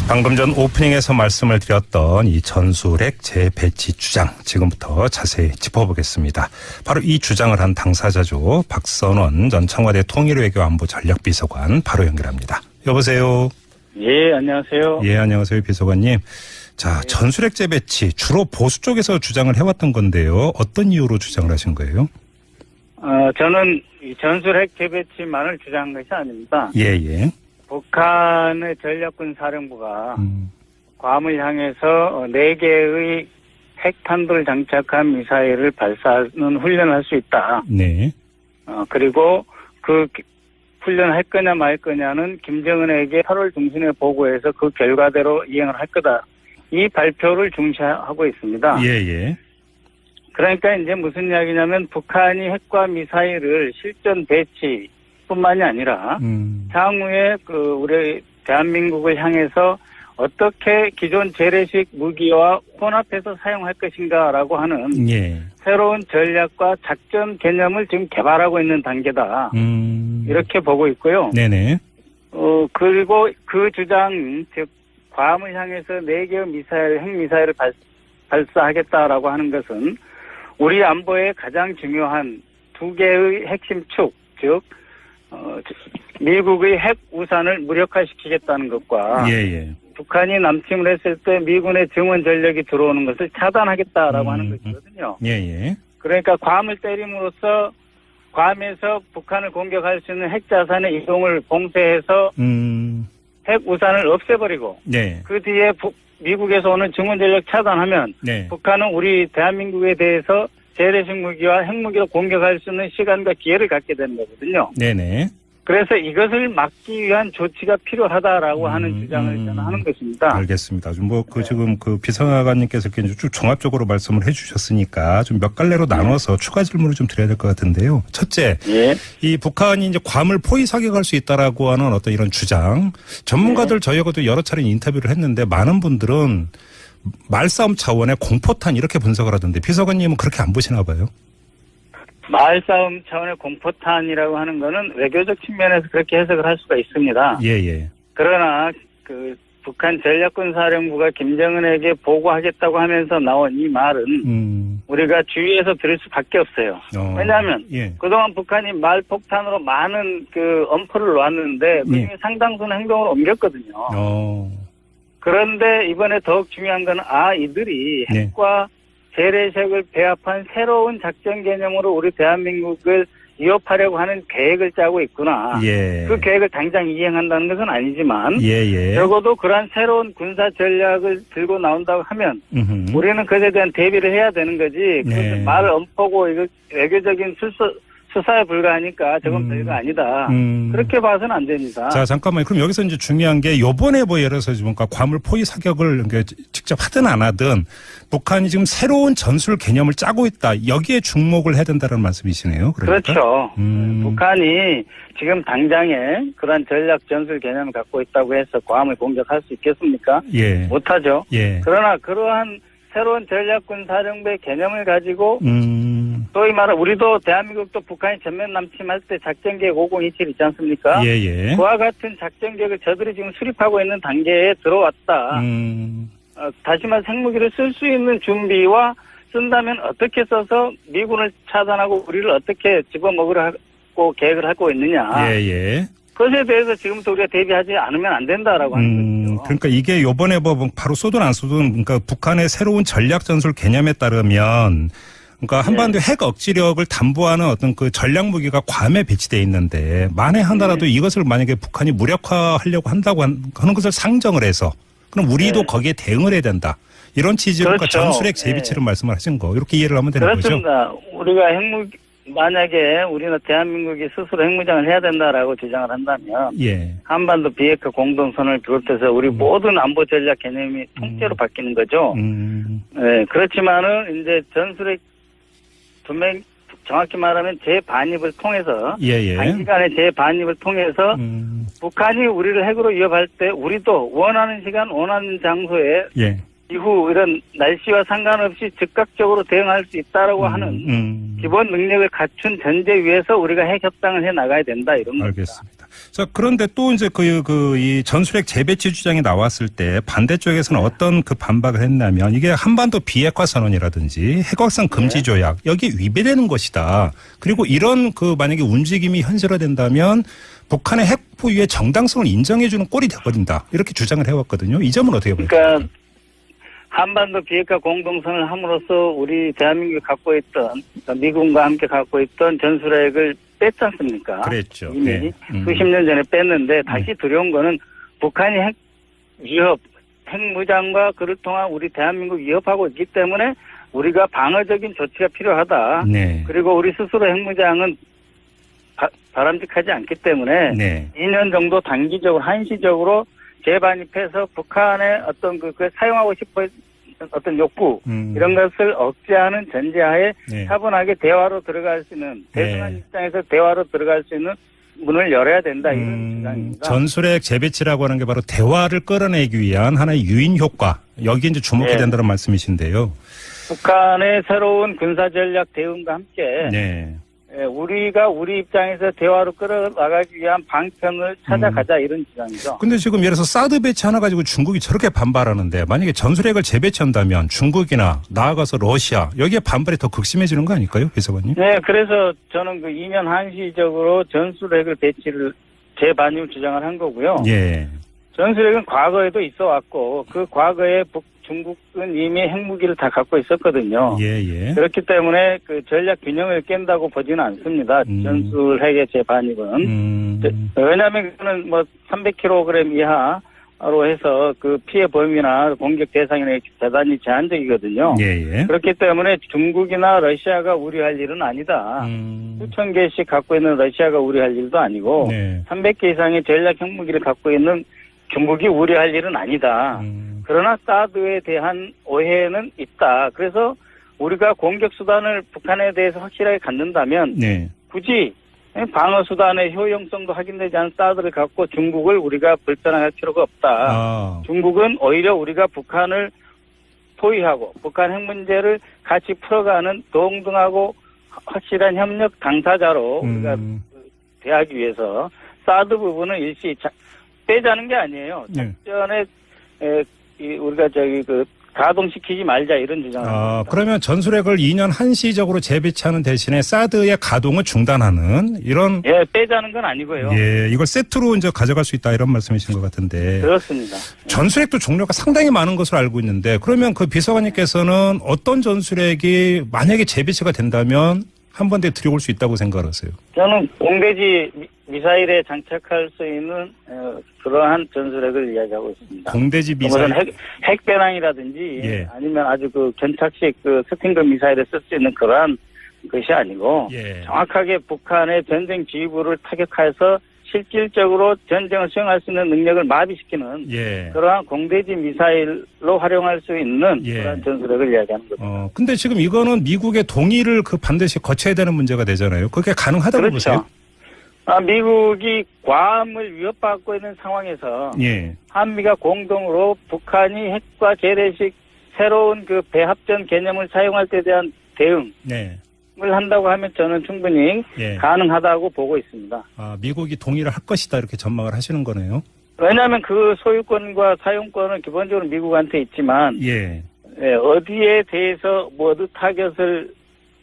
방금 전 오프닝에서 말씀을 드렸던 이 전술핵 재배치 주장 지금부터 자세히 짚어보겠습니다. 바로 이 주장을 한 당사자죠. 박선원 전 청와대 통일외교안보 전략비서관 바로 연결합니다. 여보세요. 예, 안녕하세요. 예, 안녕하세요, 비서관님. 자, 네. 전술핵 재배치 주로 보수 쪽에서 주장을 해왔던 건데요. 어떤 이유로 주장을 하신 거예요? 저는 이 전술핵 재배치만을 주장한 것이 아닙니다. 예, 예. 북한의 전략군 사령부가 괌을 향해서 4개의 핵탄두를 장착한 미사일을 발사하는 훈련을 할 수 있다. 네. 그리고 그 훈련을 할 거냐 말 거냐는 김정은에게 8월 중순에 보고해서 그 결과대로 이행을 할 거다. 이 발표를 중시하고 있습니다. 예, 예. 그러니까 이제 무슨 이야기냐면 북한이 핵과 미사일을 실전 배치뿐만이 아니라 향후에 우리 대한민국을 향해서 어떻게 기존 재래식 무기와 혼합해서 사용할 것인가라고 하는 예. 새로운 전략과 작전 개념을 지금 개발하고 있는 단계다. 이렇게 보고 있고요. 네네. 그리고 그 주장, 즉 괌을 향해서 4개의 미사일, 핵미사일을 발사하겠다라고 하는 것은 우리 안보의 가장 중요한 2개의 핵심 축, 즉 미국의 핵 우산을 무력화시키겠다는 것과 예. 북한이 남침을 했을 때 미군의 증원 전력이 들어오는 것을 차단하겠다라고 하는 것이거든요. 예. 그러니까 괌을 때림으로써 괌에서 북한을 공격할 수 있는 핵자산의 이동을 봉쇄해서 핵 우산을 없애버리고 네. 그 뒤에 미국에서 오는 증원 전력 차단하면 네. 북한은 우리 대한민국에 대해서 재래식 무기와 핵무기로 공격할 수 있는 시간과 기회를 갖게 되는 거거든요. 네네. 그래서 이것을 막기 위한 조치가 필요하다라고 하는 주장을 저는 하는 것입니다. 알겠습니다. 지금 비서관님께서 이렇게 쭉 종합적으로 말씀을 해주셨으니까 좀 몇 갈래로 나눠서 추가 질문을 좀 드려야 될 것 같은데요. 첫째, 예. 이 북한이 이제 괌을 포위 사격할 수 있다라고 하는 어떤 이런 주장, 전문가들 저희하고도 여러 차례 인터뷰를 했는데 많은 분들은 말싸움 차원의 공포탄 이렇게 분석을 하던데 비서관님은 그렇게 안 보시나 봐요? 말싸움 차원의 공포탄이라고 하는 거는 외교적 측면에서 그렇게 해석을 할 수가 있습니다. 예. 그러나 북한 전략군 사령부가 김정은에게 보고하겠다고 하면서 나온 이 말은 우리가 주의해서 들을 수밖에 없어요. 왜냐하면 그동안 북한이 말폭탄으로 많은 엄포를 놓았는데 그중에 상당수는 행동으로 옮겼거든요. 그런데 이번에 더욱 중요한 건 이들이 핵과 재래식을 배합한 새로운 작전 개념으로 우리 대한민국을 위협하려고 하는 계획을 짜고 있구나. 그 계획을 당장 이행한다는 것은 아니지만 적어도 그러한 새로운 군사 전략을 들고 나온다고 하면 우리는 그에 대한 대비를 해야 되는 거지. 말을 엄포고 이거 외교적인 수사에 불과하니까 저건 별거 아니다. 그렇게 봐서는 안 됩니다. 자, 잠깐만요. 그럼 여기서 이제 중요한 게 요번에 예를 들어서 그러니까 괌을 포위 사격을 직접 하든 안 하든 북한이 지금 새로운 전술 개념을 짜고 있다. 여기에 주목을 해야 된다는 말씀이시네요. 그러니까? 그렇죠. 북한이 지금 당장에 그런 전략 전술 개념을 갖고 있다고 해서 괌을 공격할 수 있겠습니까? 못하죠. 그러나 그러한 새로운 전략군 사령부의 개념을 가지고 소위 말해 우리도 대한민국도 북한이 전면 남침할 때 작전계획 5027 있지 않습니까? 그와 같은 작전계획을 저들이 지금 수립하고 있는 단계에 들어왔다. 다시 말해 핵무기를 쓸 수 있는 준비와 쓴다면 어떻게 써서 미군을 차단하고 우리를 어떻게 집어먹으려고 계획을 하고 있느냐. 그것에 대해서 지금부터 우리가 대비하지 않으면 안 된다라고 하는 거죠. 그러니까 이게 요번에 바로 쏘든 안 쏘든 그러니까 북한의 새로운 전략 전술 개념에 따르면 그러니까 한반도 핵 억지력을 담보하는 어떤 그 전략 무기가 괌에 배치돼 있는데 만에 하나라도 이것을 만약에 북한이 무력화하려고 한다고 하는 것을 상정을 해서 그럼 우리도 거기에 대응을 해야 된다. 이런 취지로 그러니까 전술핵 재배치를 말씀을 하신 거 이렇게 이해를 하면 되는 거죠? 그렇습니다. 우리가 만약에 우리는 대한민국이 스스로 핵무장을 해야 된다라고 주장을 한다면 한반도 비핵화 공동선을 비롯해서 우리 모든 안보 전략 개념이 통째로 바뀌는 거죠. 그렇지만은 이제 전술핵 정확히 말하면 재반입을 통해서 단기간에 재반입을 통해서 북한이 우리를 핵으로 위협할 때 우리도 원하는 시간 원하는 장소에 이후 이런 날씨와 상관없이 즉각적으로 대응할 수 있다라고 하는 기본 능력을 갖춘 전제 위에서 우리가 핵 협상을 해 나가야 된다 이런 겁니다. 알겠습니다. 자, 그런데 또 이제 이 전술핵 재배치 주장이 나왔을 때 반대쪽에서는 어떤 그 반박을 했냐면 이게 한반도 비핵화 선언이라든지 핵확산 금지 조약 여기에 위배되는 것이다. 그리고 이런 만약에 움직임이 현실화된다면 북한의 핵 보유의 정당성을 인정해주는 꼴이 되어버린다. 이렇게 주장을 해왔거든요. 이 점은 어떻게 보세요? 그러니까 한반도 비핵화 공동선을 함으로써 우리 대한민국이 갖고 있던 미군과 함께 갖고 있던 전술핵을 뺐지 않습니까? 그랬죠. 이미 네. 수십 년 전에 뺐는데 다시 들여온 거는 북한이 핵 위협, 핵무장과 그를 통한 우리 대한민국 위협하고 있기 때문에 우리가 방어적인 조치가 필요하다. 네. 그리고 우리 스스로 핵무장은 바람직하지 않기 때문에 네. 2년 정도 단기적으로 한시적으로 재반입해서 북한의 어떤 그걸 사용하고 싶어 어떤 욕구 이런 것을 억제하는 전제하에 네. 차분하게 대화로 들어갈 수 있는 대승한 입장에서 대화로 들어갈 수 있는 문을 열어야 된다 이런 주장입니다. 전술핵 재배치라고 하는 게 바로 대화를 끌어내기 위한 하나의 유인 효과 여기에 이제 주목해야 된다는 말씀이신데요. 북한의 새로운 군사 전략 대응과 함께 네. 우리가 우리 입장에서 대화로 끌어나가기 위한 방편을 찾아가자 이런 주장이죠. 근데 지금 예를 들어서 사드 배치 하나 가지고 중국이 저렇게 반발하는데 만약에 전술핵을 재배치한다면 중국이나 나아가서 러시아 여기에 반발이 더 극심해지는 거 아닐까요? 비서관님? 네. 그래서 저는 2년 한시적으로 전술핵을 배치를 재반입 주장을 한 거고요. 예. 전술핵은 과거에도 있어 왔고 그 과거에 중국은 이미 핵무기를 다 갖고 있었거든요. 예. 그렇기 때문에 그 전략 균형을 깬다고 보지는 않습니다. 전술핵의 재반입은. 왜냐하면 그는 300kg 이하로 해서 그 피해 범위나 공격 대상이 대단히 제한적이거든요. 예. 그렇기 때문에 중국이나 러시아가 우려할 일은 아니다. 수천 개씩 갖고 있는 러시아가 우려할 일도 아니고 300개 이상의 전략 핵무기를 갖고 있는 중국이 우려할 일은 아니다. 그러나 사드에 대한 오해는 있다. 그래서 우리가 공격 수단을 북한에 대해서 확실하게 갖는다면 굳이 방어 수단의 효용성도 확인되지 않은 사드를 갖고 중국을 우리가 불편할 필요가 없다. 중국은 오히려 우리가 북한을 포위하고 북한 핵 문제를 같이 풀어가는 동등하고 확실한 협력 당사자로 우리가 대하기 위해서 사드 부분은 일시 빼자는 게 아니에요. 작전에 우리가 가동시키지 말자 이런 주장을 합니다. 그러면 전술핵을 2년 한시적으로 재배치하는 대신에 사드의 가동을 중단하는 이런 빼자는 건 아니고요. 이걸 세트로 이제 가져갈 수 있다 이런 말씀이신 것 같은데. 그렇습니다. 전술핵도 종류가 상당히 많은 것으로 알고 있는데 그러면 그 비서관님께서는 어떤 전술핵이 만약에 재배치가 된다면 한 번에 들여올 수 있다고 생각하세요? 저는 공대지 미사일에 장착할 수 있는 그러한 전술핵을 이야기하고 있습니다. 공대지 미사일? 핵 배낭이라든지 아니면 아주 견착식 스팅글 미사일에 쓸 수 있는 그러한 것이 아니고 정확하게 북한의 전쟁 지휘부를 타격해서 실질적으로 전쟁을 수행할 수 있는 능력을 마비시키는 그러한 공대지 미사일로 활용할 수 있는 그런 전술핵을 이야기하는 겁니다. 근데 지금 이거는 미국의 동의를 반드시 거쳐야 되는 문제가 되잖아요. 그게 가능하다고 보세요? 미국이 괌을 위협받고 있는 상황에서 한미가 공동으로 북한이 핵과 재래식 새로운 배합전 개념을 사용할 때 대한 대응을 한다고 하면 저는 충분히 가능하다고 보고 있습니다. 미국이 동의를 할 것이다 이렇게 전망을 하시는 거네요. 왜냐하면 그 소유권과 사용권은 기본적으로 미국한테 있지만 어디에 대해서 어느 타겟을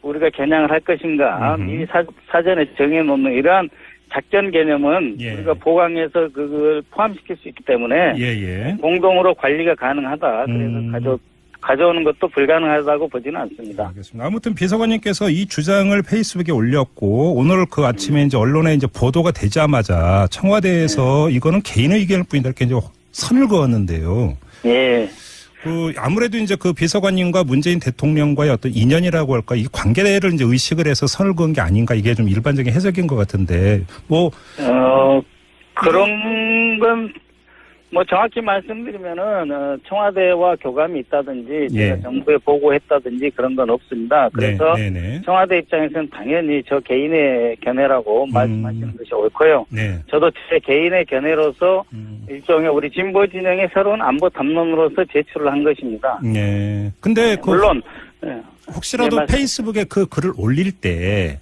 우리가 겨냥을 할 것인가 미리 사전에 정해놓는 이러한 작전 개념은 우리가 보강해서 그걸 포함시킬 수 있기 때문에 공동으로 관리가 가능하다. 그래서 가져오는 것도 불가능하다고 보지는 않습니다. 알겠습니다. 아무튼 비서관님께서 이 주장을 페이스북에 올렸고 오늘 아침에 이제 언론에 이제 보도가 되자마자 청와대에서 이거는 개인의 의견일 뿐이다 이렇게 이제 선을 그었는데요. 아무래도 이제 비서관님과 문재인 대통령과의 어떤 인연이라고 할까, 이 관계를 이제 의식을 해서 선을 그은 게 아닌가, 이게 좀 일반적인 해석인 것 같은데, 그런 건, 정확히 말씀드리면은, 청와대와 교감이 있다든지, 제가 정부에 보고했다든지 그런 건 없습니다. 그래서 청와대 입장에서는 당연히 저 개인의 견해라고 말씀하시는 것이 옳고요. 저도 제 개인의 견해로서 일종의 우리 진보 진영의 새로운 안보 담론으로서 제출을 한 것입니다. 근데 물론 혹시라도 페이스북에 그 글을 올릴 때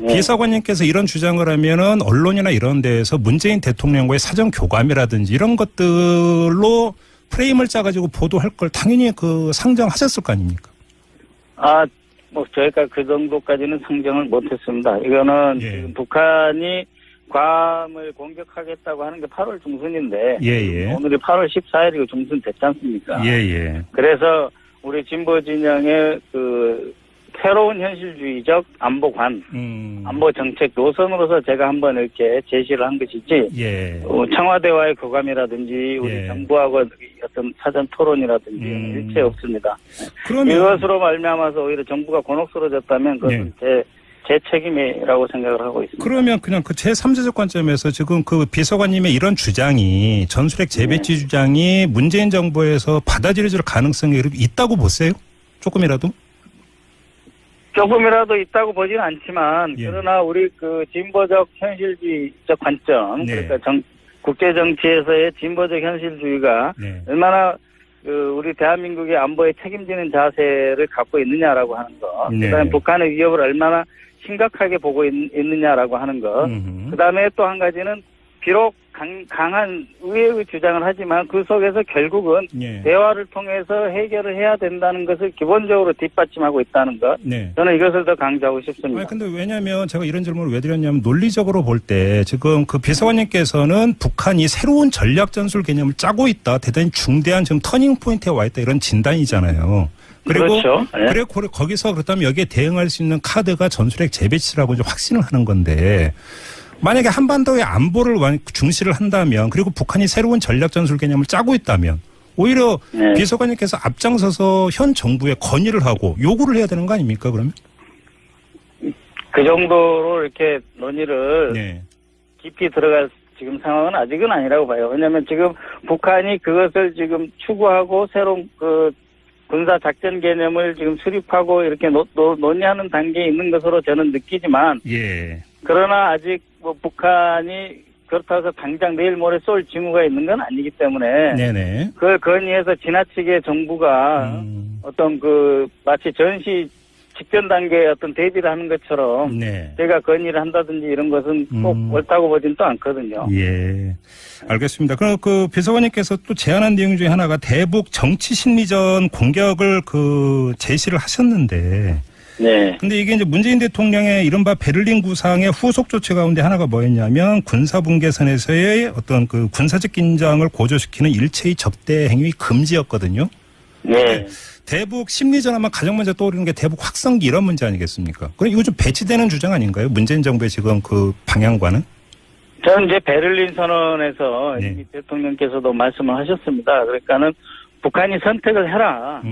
비서관님께서 이런 주장을 하면은 언론이나 이런 데에서 문재인 대통령과의 사전 교감이라든지 이런 것들로 프레임을 짜가지고 보도할 걸 당연히 그 상정하셨을 거 아닙니까? 뭐 저희가 그 정도까지는 상정을 못했습니다. 이거는 지금 북한이 괌을 공격하겠다고 하는 게 8월 중순인데 오늘이 8월 14일이고 중순 됐지 않습니까? 그래서 우리 진보 진영의 그 새로운 현실주의적 안보관, 안보 정책 노선으로서 제가 한번 이렇게 제시를 한 것이지, 청와대와의 교감이라든지 우리 정부하고 어떤 사전 토론이라든지 일체 없습니다. 그러면 이것으로 말미암아서 오히려 정부가 곤혹스러워졌다면 그것은 제 책임이라고 생각을 하고 있습니다. 그러면 그냥 그 제3자적 관점에서 지금 그 비서관님의 이런 주장이 전술핵 재배치 주장이 문재인 정부에서 받아들여질 가능성이 있다고 보세요? 조금이라도? 조금이라도 있다고 보지는 않지만 그러나 우리 그 진보적 현실주의적 관점 그러니까 국제 정치에서의 진보적 현실주의가 얼마나 그 우리 대한민국의 안보에 책임지는 자세를 갖고 있느냐라고 하는 것, 그다음에 북한의 위협을 얼마나 심각하게 보고 있느냐라고 하는 것, 그다음에 또 한 가지는 비록 강한 의회의 주장을 하지만 그 속에서 결국은 대화를 통해서 해결을 해야 된다는 것을 기본적으로 뒷받침하고 있다는 것. 저는 이것을 더 강조하고 싶습니다. 근데 왜냐하면 제가 이런 질문을 왜 드렸냐면 논리적으로 볼 때 지금 그 비서관님께서는 북한이 새로운 전략 전술 개념을 짜고 있다. 대단히 중대한 지금 터닝 포인트에 와 있다. 이런 진단이잖아요. 그리고 그리고 거기서 그렇다면 여기에 대응할 수 있는 카드가 전술핵 재배치라고 이제 확신을 하는 건데. 만약에 한반도의 안보를 중시를 한다면 그리고 북한이 새로운 전략 전술 개념을 짜고 있다면 오히려 비서관님께서 앞장서서 현 정부에 건의를 하고 요구를 해야 되는 거 아닙니까 그러면? 그 정도로 이렇게 논의를 깊이 들어갈 지금 상황은 아직은 아니라고 봐요. 왜냐하면 지금 북한이 그것을 지금 추구하고 새로운 그 군사 작전 개념을 지금 수립하고 이렇게 논의하는 단계에 있는 것으로 저는 느끼지만 그러나 아직 뭐 북한이 그렇다고 해서 당장 내일 모레 쏠 징후가 있는 건 아니기 때문에 그걸 건의해서 지나치게 정부가 어떤 그 마치 전시 직전 단계의 어떤 대비를 하는 것처럼 제가 건의를 한다든지 이런 것은 꼭 옳다고 보진 또 않거든요. 알겠습니다. 그럼 그 비서관님께서 또 제안한 내용 중에 하나가 대북 정치 심리전 공격을 그 제시를 하셨는데 근데 이게 이제 문재인 대통령의 이른바 베를린 구상의 후속 조치 가운데 하나가 뭐였냐면 군사분계선에서의 어떤 그 군사적 긴장을 고조시키는 일체의 적대 행위 금지였거든요. 대북 심리전하면 가장 먼저 떠오르는 게 대북 확성기 이런 문제 아니겠습니까? 그럼 이거 좀 배치되는 주장 아닌가요? 문재인 정부의 지금 그 방향과는? 저는 이제 베를린 선언에서 이미 대통령께서도 말씀을 하셨습니다. 그러니까는 북한이 선택을 해라.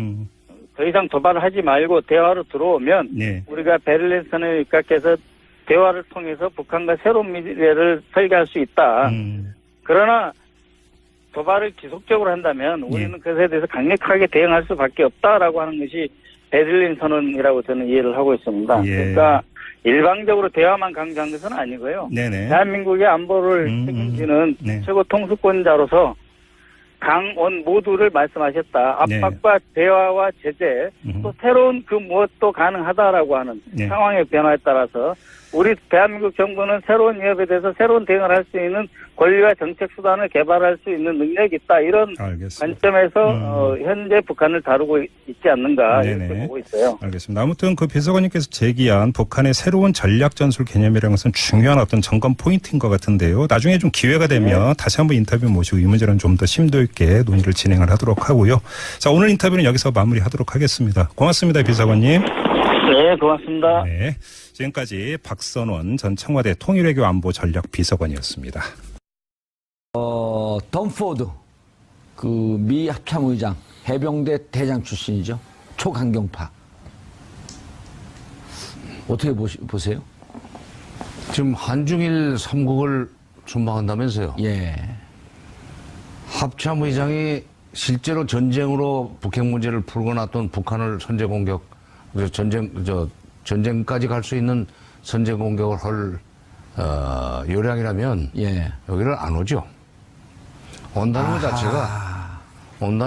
더 이상 도발을 하지 말고 대화로 들어오면 우리가 베를린 선언에 입각해서 대화를 통해서 북한과 새로운 미래를 설계할 수 있다. 그러나 도발을 지속적으로 한다면 우리는 그것에 대해서 강력하게 대응할 수밖에 없다라고 하는 것이 베를린 선언이라고 저는 이해를 하고 있습니다. 그러니까 일방적으로 대화만 강조한 것은 아니고요. 대한민국의 안보를 책임지는 최고 통수권자로서 강원 모두를 말씀하셨다. 압박과 대화와 제재 또 새로운 그 무엇도 가능하다라고 하는 상황의 변화에 따라서 우리 대한민국 정부는 새로운 위협에 대해서 새로운 대응을 할 수 있는 권리와 정책 수단을 개발할 수 있는 능력이 있다. 이런 관점에서 현재 북한을 다루고 있지 않는가 이렇게 보고 있어요. 알겠습니다. 아무튼 그 비서관님께서 제기한 북한의 새로운 전략 전술 개념이라는 것은 중요한 어떤 점검 포인트인 것 같은데요. 나중에 좀 기회가 되면 다시 한번 인터뷰 모시고 이 문제는 좀 더 심도 있게 논의를 진행을 하도록 하고요. 자, 오늘 인터뷰는 여기서 마무리하도록 하겠습니다. 고맙습니다, 비서관님. 네, 고맙습니다. 지금까지 박선원 전 청와대 통일외교 안보 전략 비서관이었습니다. 덤 포드, 그 미 합참의장, 해병대 대장 출신이죠. 초강경파. 어떻게 보세요? 지금 한중일 3국을 준방한다면서요? 합참의장이 실제로 전쟁으로 북핵 문제를 풀고 났던 북한을 선제 공격, 전쟁까지 갈 수 있는 선제 공격을 할 요량이라면 여기를 안 오죠. 온다는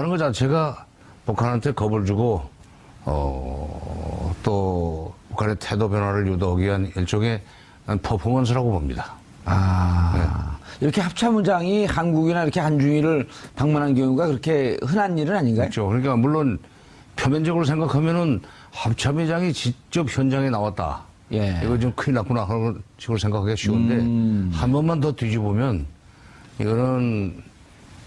것 자체가 북한한테 겁을 주고 또 북한의 태도 변화를 유도하기 위한 일종의 퍼포먼스라고 봅니다. 이렇게 합참의장이 한국이나 이렇게 한중일을 방문한 경우가 그렇게 흔한 일은 아닌가요? 그렇죠. 그러니까 물론 표면적으로 생각하면은 합참의장이 직접 현장에 나왔다. 예. 이거 좀 큰일 났구나 하는 식으로 생각하기가 쉬운데 한 번만 더 뒤집으면 이거는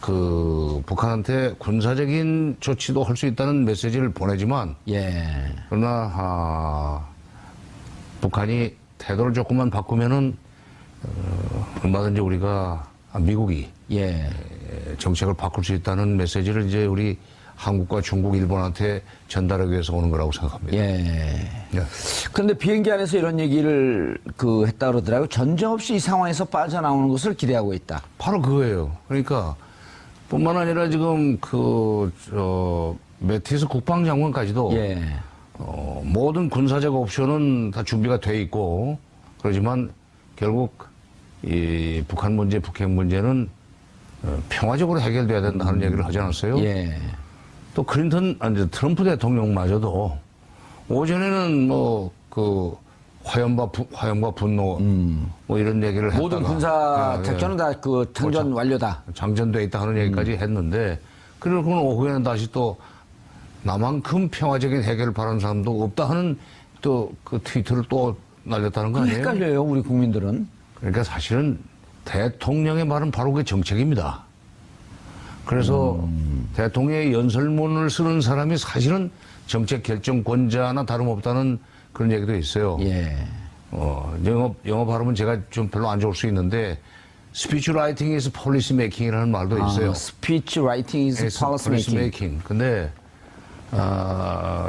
그 북한한테 군사적인 조치도 할 수 있다는 메시지를 보내지만 예. 그러나 북한이 태도를 조금만 바꾸면은 얼마든지 우리가 미국이 예. 정책을 바꿀 수 있다는 메시지를 이제 우리 한국과 중국, 일본한테 전달하기 위해서 오는 거라고 생각합니다. 예. 그런데 비행기 안에서 이런 얘기를 했다 그러더라고요. 전쟁 없이 이 상황에서 빠져나오는 것을 기대하고 있다. 바로 그거예요. 그러니까 뿐만 아니라 지금 매티스 국방장관까지도 예. 모든 군사적 옵션은 다 준비가 돼 있고 그러지만 결국 이 북한 문제, 북핵 문제는 평화적으로 해결돼야 된다 하는 얘기를 하지 않았어요? 예. 또 트럼프 대통령마저도 오전에는 화염과 분노 뭐 이런 얘기를 했다가 모든 군사 작전은 다 장전 완료다. 장전돼 있다 하는 얘기까지 했는데 그리고 오후에는 다시 또 나만큼 평화적인 해결을 바라는 사람도 없다 하는 또 그 트위터를 또 날렸다는 거 아니에요? 헷갈려요, 우리 국민들은. 그러니까 사실은 대통령의 말은 바로 그게 정책입니다. 그래서 대통령의 연설문을 쓰는 사람이 사실은 정책 결정권자나 다름없다는 그런 얘기도 있어요. 예. 영어 발음은 제가 좀 별로 안 좋을 수 있는데 speech writing is policy making이라는 말도 있어요. speech writing is policy making. 근데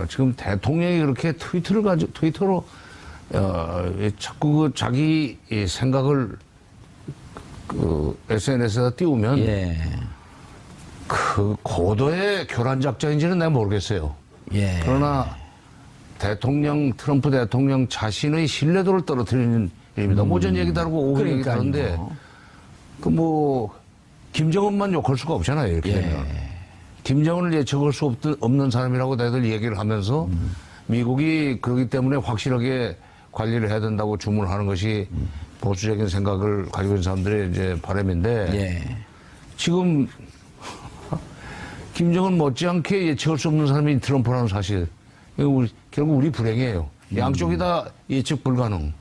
지금 대통령이 그렇게 트위터로 자꾸 자기 생각을 SNS에다 띄우면 예. 그 고도의 교란 작전인지는 내가 모르겠어요. 예. 그러나 트럼프 대통령 자신의 신뢰도를 떨어뜨리는 일입니다. 오전 얘기 다르고 오후 얘기 다른데 김정은만 욕할 수가 없잖아요. 이렇게 되면. 김정은을 예측할 수 없는 사람이라고 다들 얘기를 하면서 미국이 그렇기 때문에 확실하게 관리를 해야 된다고 주문하는 것이 보수적인 생각을 가지고 있는 사람들의 이제 바람인데 지금 김정은 못지않게 예측할 수 없는 사람이 트럼프라는 사실. 결국 우리 불행이에요. 양쪽이 다 예측 불가능.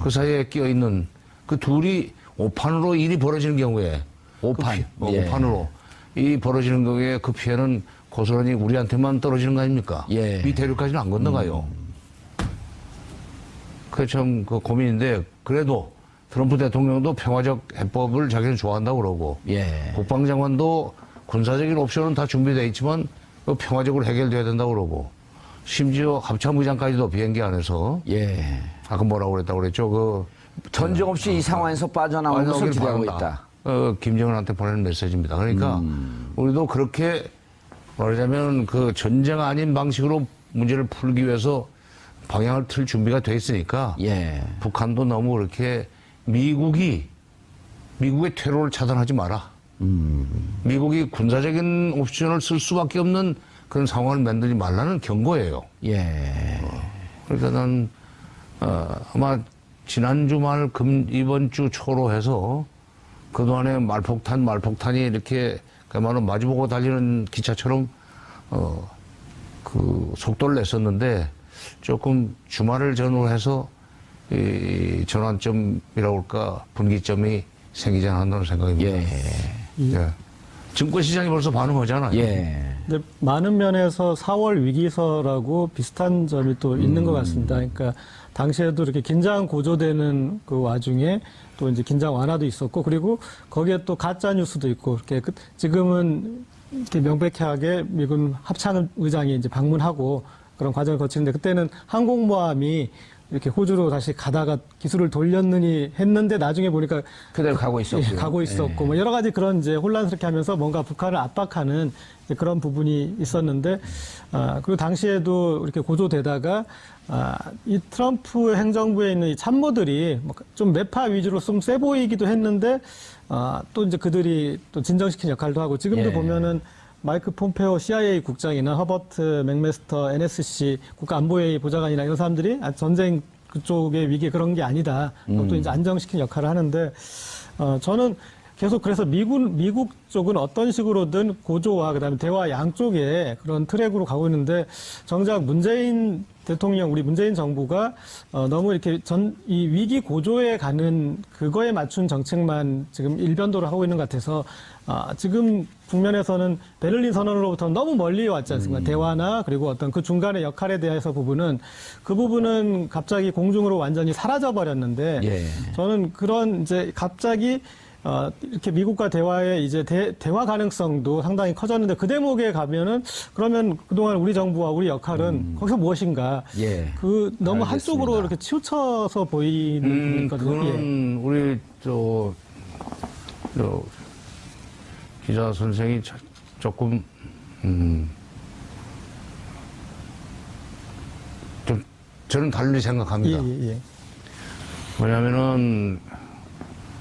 그 사이에 끼어있는 그 둘이 오판으로 일이 벌어지는 경우에 오판으로 이 벌어지는 경우에 그 피해는 고스란히 우리한테만 떨어지는 거 아닙니까? 미 대륙까지는 안 건너가요. 그게 참 고민인데 그래도 트럼프 대통령도 평화적 해법을 자기는 좋아한다고 그러고 국방장관도 군사적인 옵션은 다 준비되어 있지만 평화적으로 해결돼야 된다고 그러고 심지어 합참의장까지도 비행기 안에서 아까 뭐라고 그랬다고 그랬죠? 전쟁 없이 이 상황에서 빠져나오는 것을 기대하고 있다. 김정은한테 보내는 메시지입니다. 그러니까 우리도 그렇게 말하자면 그 전쟁 아닌 방식으로 문제를 풀기 위해서 방향을 틀 준비가 돼 있으니까 북한도 너무 그렇게 미국의 퇴로를 차단하지 마라. 미국이 군사적인 옵션을 쓸 수밖에 없는 그런 상황을 만들지 말라는 경고예요. 그러니까 난 아마 지난 주말 이번 주 초로 해서 그동안에 말폭탄이 이렇게 그야말로 마주보고 달리는 기차처럼 그 속도를 냈었는데 조금 주말을 전후로 해서 이 전환점이라고 할까 분기점이 생기지 않았나 생각입니다. 증권시장이 벌써 반응하잖아요. 근데 많은 면에서 4월 위기설하고 비슷한 점이 또 있는 것 같습니다. 그러니까 당시에도 이렇게 긴장 고조되는 그 와중에 또 이제 긴장 완화도 있었고 그리고 거기에 또 가짜 뉴스도 있고 이렇게 지금은 이렇게 명백하게 미군 합참의장이 이제 방문하고 그런 과정을 거치는데 그때는 항공모함이 이렇게 호주로 다시 가다가 기술을 돌렸느니 했는데 나중에 보니까 그대로 가고 있었고 가고 있었고 뭐 여러 가지 그런 이제 혼란스럽게 하면서 뭔가 북한을 압박하는 그런 부분이 있었는데 그리고 당시에도 이렇게 고조되다가 이 트럼프 행정부에 있는 이 참모들이 좀 매파 위주로 좀 세 보이기도 했는데 또 이제 그들이 또 진정시킨 역할도 하고 지금도 보면은 마이크 폼페오 CIA 국장이나 허버트 맥메스터 NSC 국가안보회의 보좌관이나 이런 사람들이 전쟁 그쪽의 위기 그런 게 아니다. 또 이제 안정시키는 역할을 하는데 저는 계속 그래서 미국 쪽은 어떤 식으로든 고조와 그다음에 대화 양쪽에 그런 트랙으로 가고 있는데 정작 문재인 대통령, 우리 문재인 정부가 너무 이렇게 이 위기 고조에 가는 그거에 맞춘 정책만 지금 일변도를 하고 있는 것 같아서 지금 국면에서는 베를린 선언으로부터 너무 멀리 왔지 않습니까? 대화나 그리고 어떤 그 중간의 역할에 대해서 그 부분은 갑자기 공중으로 완전히 사라져 버렸는데 예. 저는 그런 이제 갑자기 이렇게 미국과 대화의 이제 대화 가능성도 상당히 커졌는데 그 대목에 가면은 그러면 그동안 우리 정부와 우리 역할은 거기서 무엇인가? 예. 너무 알겠습니다. 한쪽으로 이렇게 치우쳐서 보이는 부분이 있거든요. 그거는 우리 기자 선생이 조금 좀 저는 달리 생각합니다. 예. 왜냐하면은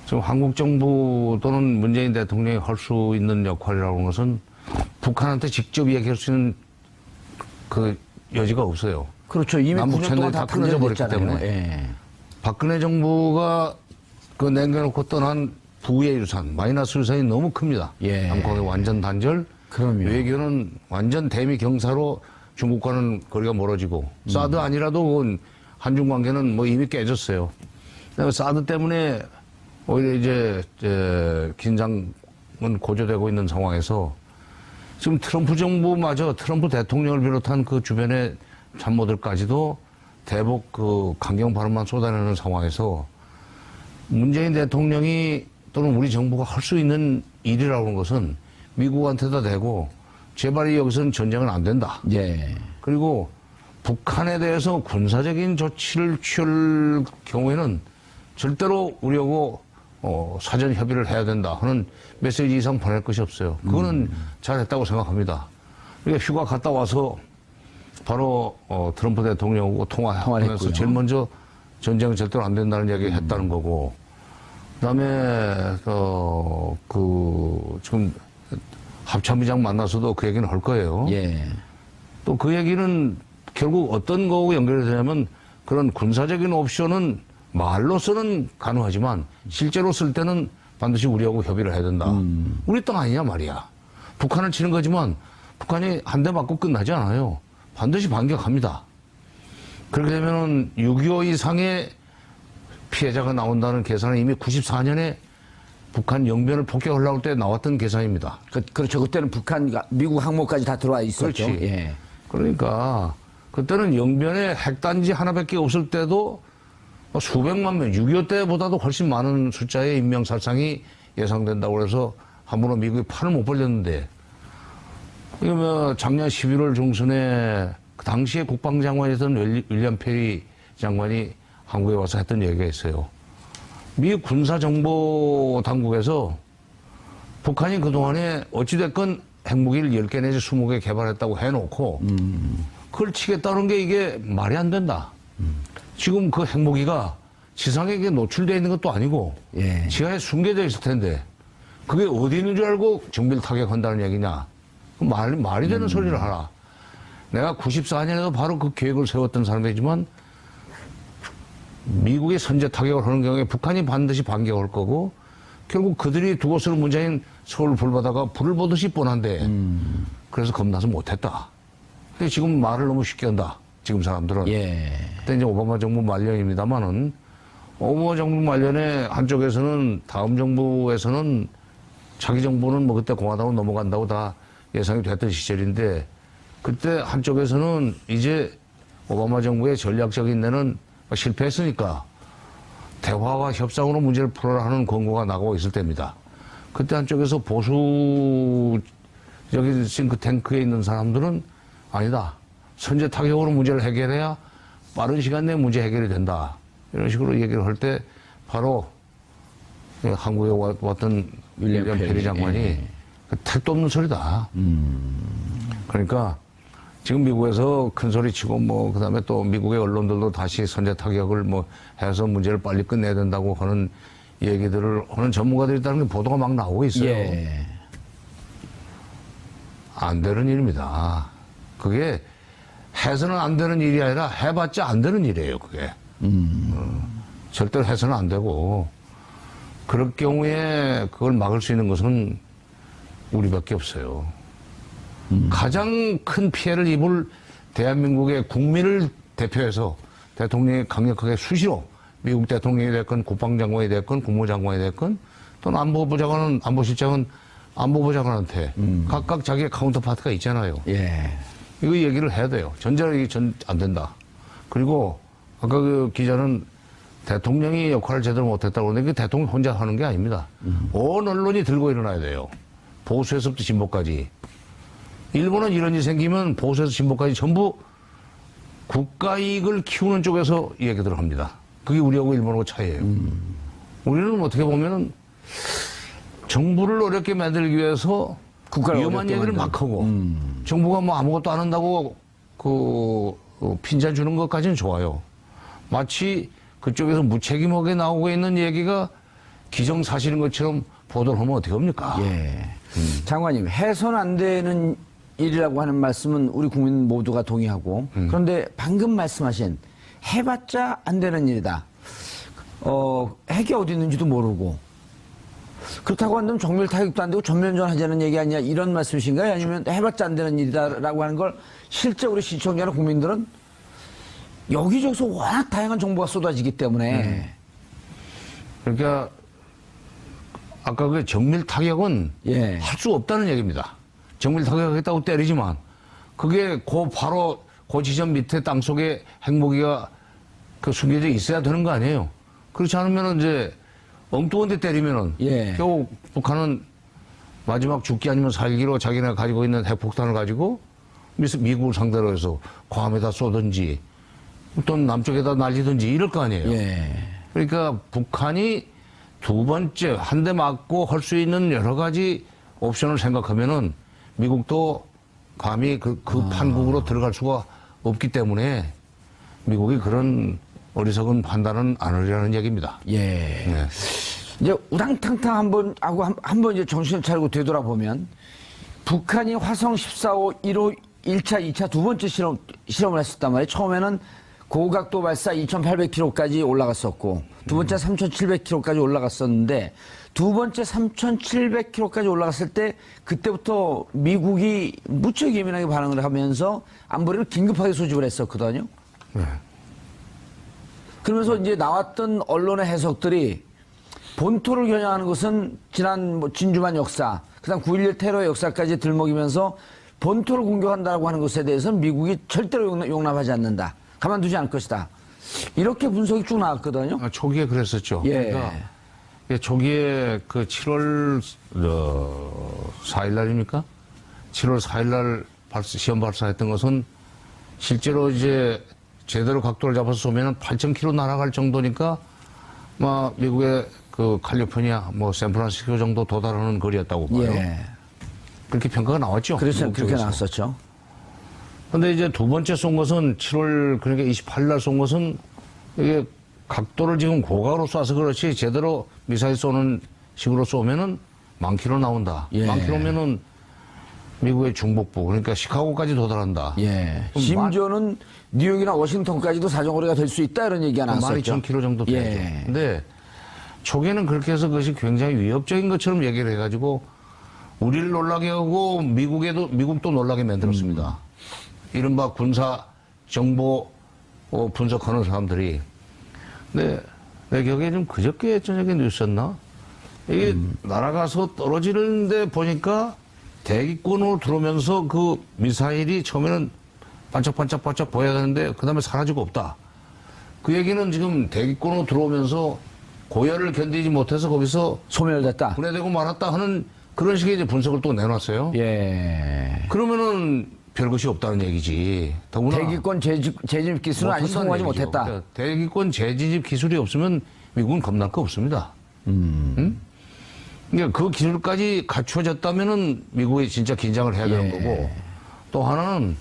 지금 한국 정부 또는 문재인 대통령이 할 수 있는 역할이라고 하는 것은 북한한테 직접 얘기할 수 있는 그 여지가 없어요. 그렇죠. 이미 남북 9년 동안 다 채널이 끊어져 버렸기 단절됐잖아요. 때문에. 예. 박근혜 정부가 그 남겨놓고 떠난 부의 유산, 마이너스 유산이 너무 큽니다. 예. 남북의 완전 단절, 그럼요. 외교는 완전 대미 경사로 중국과는 거리가 멀어지고 사드 아니라도 그건 한중 관계는 뭐 이미 깨졌어요. 그다음에 사드 때문에 오히려 이제 긴장은 고조되고 있는 상황에서 지금 트럼프 정부마저 트럼프 대통령을 비롯한 그 주변의 참모들까지도 대북 그 강경 발언만 쏟아내는 상황에서 문재인 대통령이 또는 우리 정부가 할 수 있는 일이라고 하는 것은 미국한테다 대고 제발 여기서는 전쟁은 안 된다. 예. 그리고 북한에 대해서 군사적인 조치를 취할 경우에는 절대로 우리하고 사전 협의를 해야 된다 하는 메시지 이상 보낼 것이 없어요. 그거는 잘했다고 생각합니다. 그러니까 휴가 갔다 와서 바로 트럼프 대통령하고 통화하면서 제일 먼저 전쟁은 절대로 안 된다는 얘기 했다는 거고, 그다음에 지금 합참의장 만나서도 그 얘기는 할 거예요. 예. 또 그 얘기는 결국 어떤 거하고 연결이 되냐면 그런 군사적인 옵션은 말로서는 가능하지만 실제로 쓸 때는 반드시 우리하고 협의를 해야 된다. 우리 땅 아니냐 말이야. 북한을 치는 거지만 북한이 한 대 맞고 끝나지 않아요. 반드시 반격합니다. 그렇게 되면은 6.25 이상의 피해자가 나온다는 계산은 이미 94년에 북한 영변을 폭격하려고 할 때 나왔던 계산입니다. 그렇죠. 그때는 미국 항모까지 다 들어와 있었죠. 그렇지. 예. 그러니까 그때는 영변에 핵단지 하나밖에 없을 때도 수백만 명, 6.25 때보다도 훨씬 많은 숫자의 인명살상이 예상된다고 해서 함부로 미국이 팔을 못 벌렸는데, 이거 뭐 작년 11월 중순에 그 당시에 국방장관이었던 윌리엄 페리 장관이 한국에 와서 했던 얘기가 있어요. 미국 군사정보 당국에서 북한이 그동안에 어찌됐건 핵무기를 10개 내지 20개 개발했다고 해놓고 그걸 치겠다는 게 이게 말이 안 된다. 지금 그 핵무기가 지상에 노출되어 있는 것도 아니고 예. 지하에 숨겨져 있을 텐데 그게 어디 있는 줄 알고 정밀 타격한다는 얘기냐. 말이 되는 소리를 하라. 내가 94년에도 바로 그 계획을 세웠던 사람이지만 미국이 선제 타격을 하는 경우에 북한이 반드시 반격할 거고 결국 그들이 두 곳으로 문재인 서울 불바다가 불을 보듯이 뻔한데 그래서 겁나서 못했다. 근데 지금 말을 너무 쉽게 한다. 지금 사람들은. 예. 그때 이제 오바마 정부 말년입니다만은 오바마 정부 말년에 한쪽에서는 다음 정부에서는 자기 정부는 뭐 그때 공화당으로 넘어간다고 다 예상이 됐던 시절인데 그때 한쪽에서는 이제 오바마 정부의 전략적인 데는 실패했으니까 대화와 협상으로 문제를 풀어라 하는 권고가 나가고 있을 때입니다. 그때 한쪽에서 보수적인 싱크탱크에 있는 사람들은 아니다. 선제 타격으로 문제를 해결해야 빠른 시간 내에 문제 해결이 된다. 이런 식으로 얘기를 할 때 바로 한국에 왔던 윌리엄 페리 장관이 택도 없는 소리다. 그러니까 지금 미국에서 큰 소리 치고 뭐 그다음에 또 미국의 언론들도 다시 선제 타격을 뭐 해서 문제를 빨리 끝내야 된다고 하는 얘기들을 하는 전문가들이 있다는 게 보도가 막 나오고 있어요. 예. 안 되는 일입니다. 그게 해서는 안 되는 일이 아니라 해봤자 안 되는 일이에요, 그게. 절대로 해서는 안 되고, 그럴 경우에 그걸 막을 수 있는 것은 우리밖에 없어요. 가장 큰 피해를 입을 대한민국의 국민을 대표해서 대통령이 강력하게 수시로 미국 대통령이 됐건 국방장관이 됐건 국무장관이 됐건 또는 안보실장은 안보부 장관한테 각각 자기의 카운터파트가 있잖아요. 예. 이거 얘기를 해야 돼요. 전자력이 안 된다. 그리고 아까 그 기자는 대통령이 역할을 제대로 못했다고 그러는데 그 대통령 혼자 하는 게 아닙니다. 온 언론이 들고 일어나야 돼요. 보수에서부터 진보까지. 일본은 이런 일이 생기면 보수에서 진보까지 전부 국가 이익을 키우는 쪽에서 얘기들을 합니다. 그게 우리하고 일본하고 차이예요. 우리는 어떻게 보면은 정부를 어렵게 만들기 위해서 위험한 얘기를 막 하고 정부가 뭐 아무것도 안 한다고 핀잔 주는 것까지는 좋아요. 마치 그쪽에서 무책임하게 나오고 있는 얘기가 기정사실인 것처럼 보도를 하면 어떻게 합니까? 예. 장관님, 해서는 안 되는 일이라고 하는 말씀은 우리 국민 모두가 동의하고 그런데 방금 말씀하신 해봤자 안 되는 일이다. 핵이 어디 있는지도 모르고 그렇다고 한다면 정밀 타격도 안 되고 전면전 하자는 얘기 아니냐 이런 말씀이신가요? 아니면 해봤자 안 되는 일이다라고 하는 걸 실제 우리 시청자나 국민들은 여기저기서 워낙 다양한 정보가 쏟아지기 때문에 그러니까 아까 그 정밀 타격은 예. 할 수 없다는 얘기입니다. 정밀 타격하겠다고 때리지만 그게 바로 그 지점 밑에 땅속에 핵무기가 숨겨져 있어야 되는 거 아니에요. 그렇지 않으면 이제 엉뚱한 데 때리면은 예. 겨우 북한은 마지막 죽기 아니면 살기로 자기네가 가지고 있는 핵폭탄을 가지고 미국을 상대로 해서 괌에다 쏘든지 또는 남쪽에다 날리든지 이럴 거 아니에요. 예. 그러니까 북한이 두 번째 한 대 맞고 할 수 있는 여러 가지 옵션을 생각하면은 미국도 감히 그 판국으로 들어갈 수가 없기 때문에 미국이 그런 어리석은 판단은 안 하려는 얘기입니다. 예. 네. 이제 우당탕탕 한번 이제 정신을 차리고 되돌아보면 북한이 화성 14호 1호 1차, 2차 두 번째 실험을 했었단 말이에요. 처음에는 고각도 발사 2,800km까지 올라갔었고 두 번째 3,700km까지 올라갔었는데 두 번째 3,700km까지 올라갔을 때 그때부터 미국이 무척 예민하게 반응을 하면서 안보리를 긴급하게 소집을 했었거든요. 네. 그러면서 이제 나왔던 언론의 해석들이 본토를 겨냥하는 것은 지난 진주만 역사, 그다음 9.11 테러의 역사까지 들먹이면서 본토를 공격한다고 하는 것에 대해서는 미국이 절대로 용납하지 않는다. 가만두지 않을 것이다. 이렇게 분석이 쭉 나왔거든요. 초기에 그랬었죠. 예. 그러니까 초기에 그 7월 4일 날입니까? 7월 4일 날 시험 발사했던 것은 실제로 이제 제대로 각도를 잡아서 쏘면은 8,000km 날아갈 정도니까 미국의 그 칼리포니아 샌프란시스코 정도 도달하는 거리였다고 봐요. 예. 그렇게 평가가 나왔죠. 그렇죠. 그렇게 나왔었죠. 근데 이제 두 번째 쏜 것은 7월 그러니까 28일 날 쏜 것은 이게 각도를 지금 고각으로 쏴서 그렇지 제대로 미사일 쏘는 식으로 쏘면은 10,000km 나온다. 예. 10,000km면은 미국의 중북부 그러니까 시카고까지 도달한다. 예. 심지어는 뉴욕이나 워싱턴까지도 사정거리가 될 수 있다 이런 얘기가 나왔었죠. 12,000km 정도 되죠. 예. 근데 초기에는 그렇게 해서 그것이 굉장히 위협적인 것처럼 얘기를 해가지고 우리를 놀라게 하고 미국도 놀라게 만들었습니다. 이른바 군사 정보 분석하는 사람들이. 근데 내 기억에 좀 그저께 저녁에 뉴스였나? 이게 날아가서 떨어지는데 보니까 대기권으로 들어오면서 그 미사일이 처음에는 반짝반짝 보여야 되는데 그 다음에 사라지고 없다. 그 얘기는 지금 대기권으로 들어오면서 고열을 견디지 못해서 거기서 소멸됐다. 분해되고 말았다 하는 그런 식의 이제 분석을 또 내놨어요. 예. 그러면은 별것이 없다는 얘기지. 더구나 대기권 재진입 기술은 아직 성공하지 못했다. 그러니까 대기권 재진입 기술이 없으면 미국은 겁날 거 없습니다. 응? 그러니까 그 기술까지 갖추어졌다면은 미국이 진짜 긴장을 해야 되는 거고 또 하나는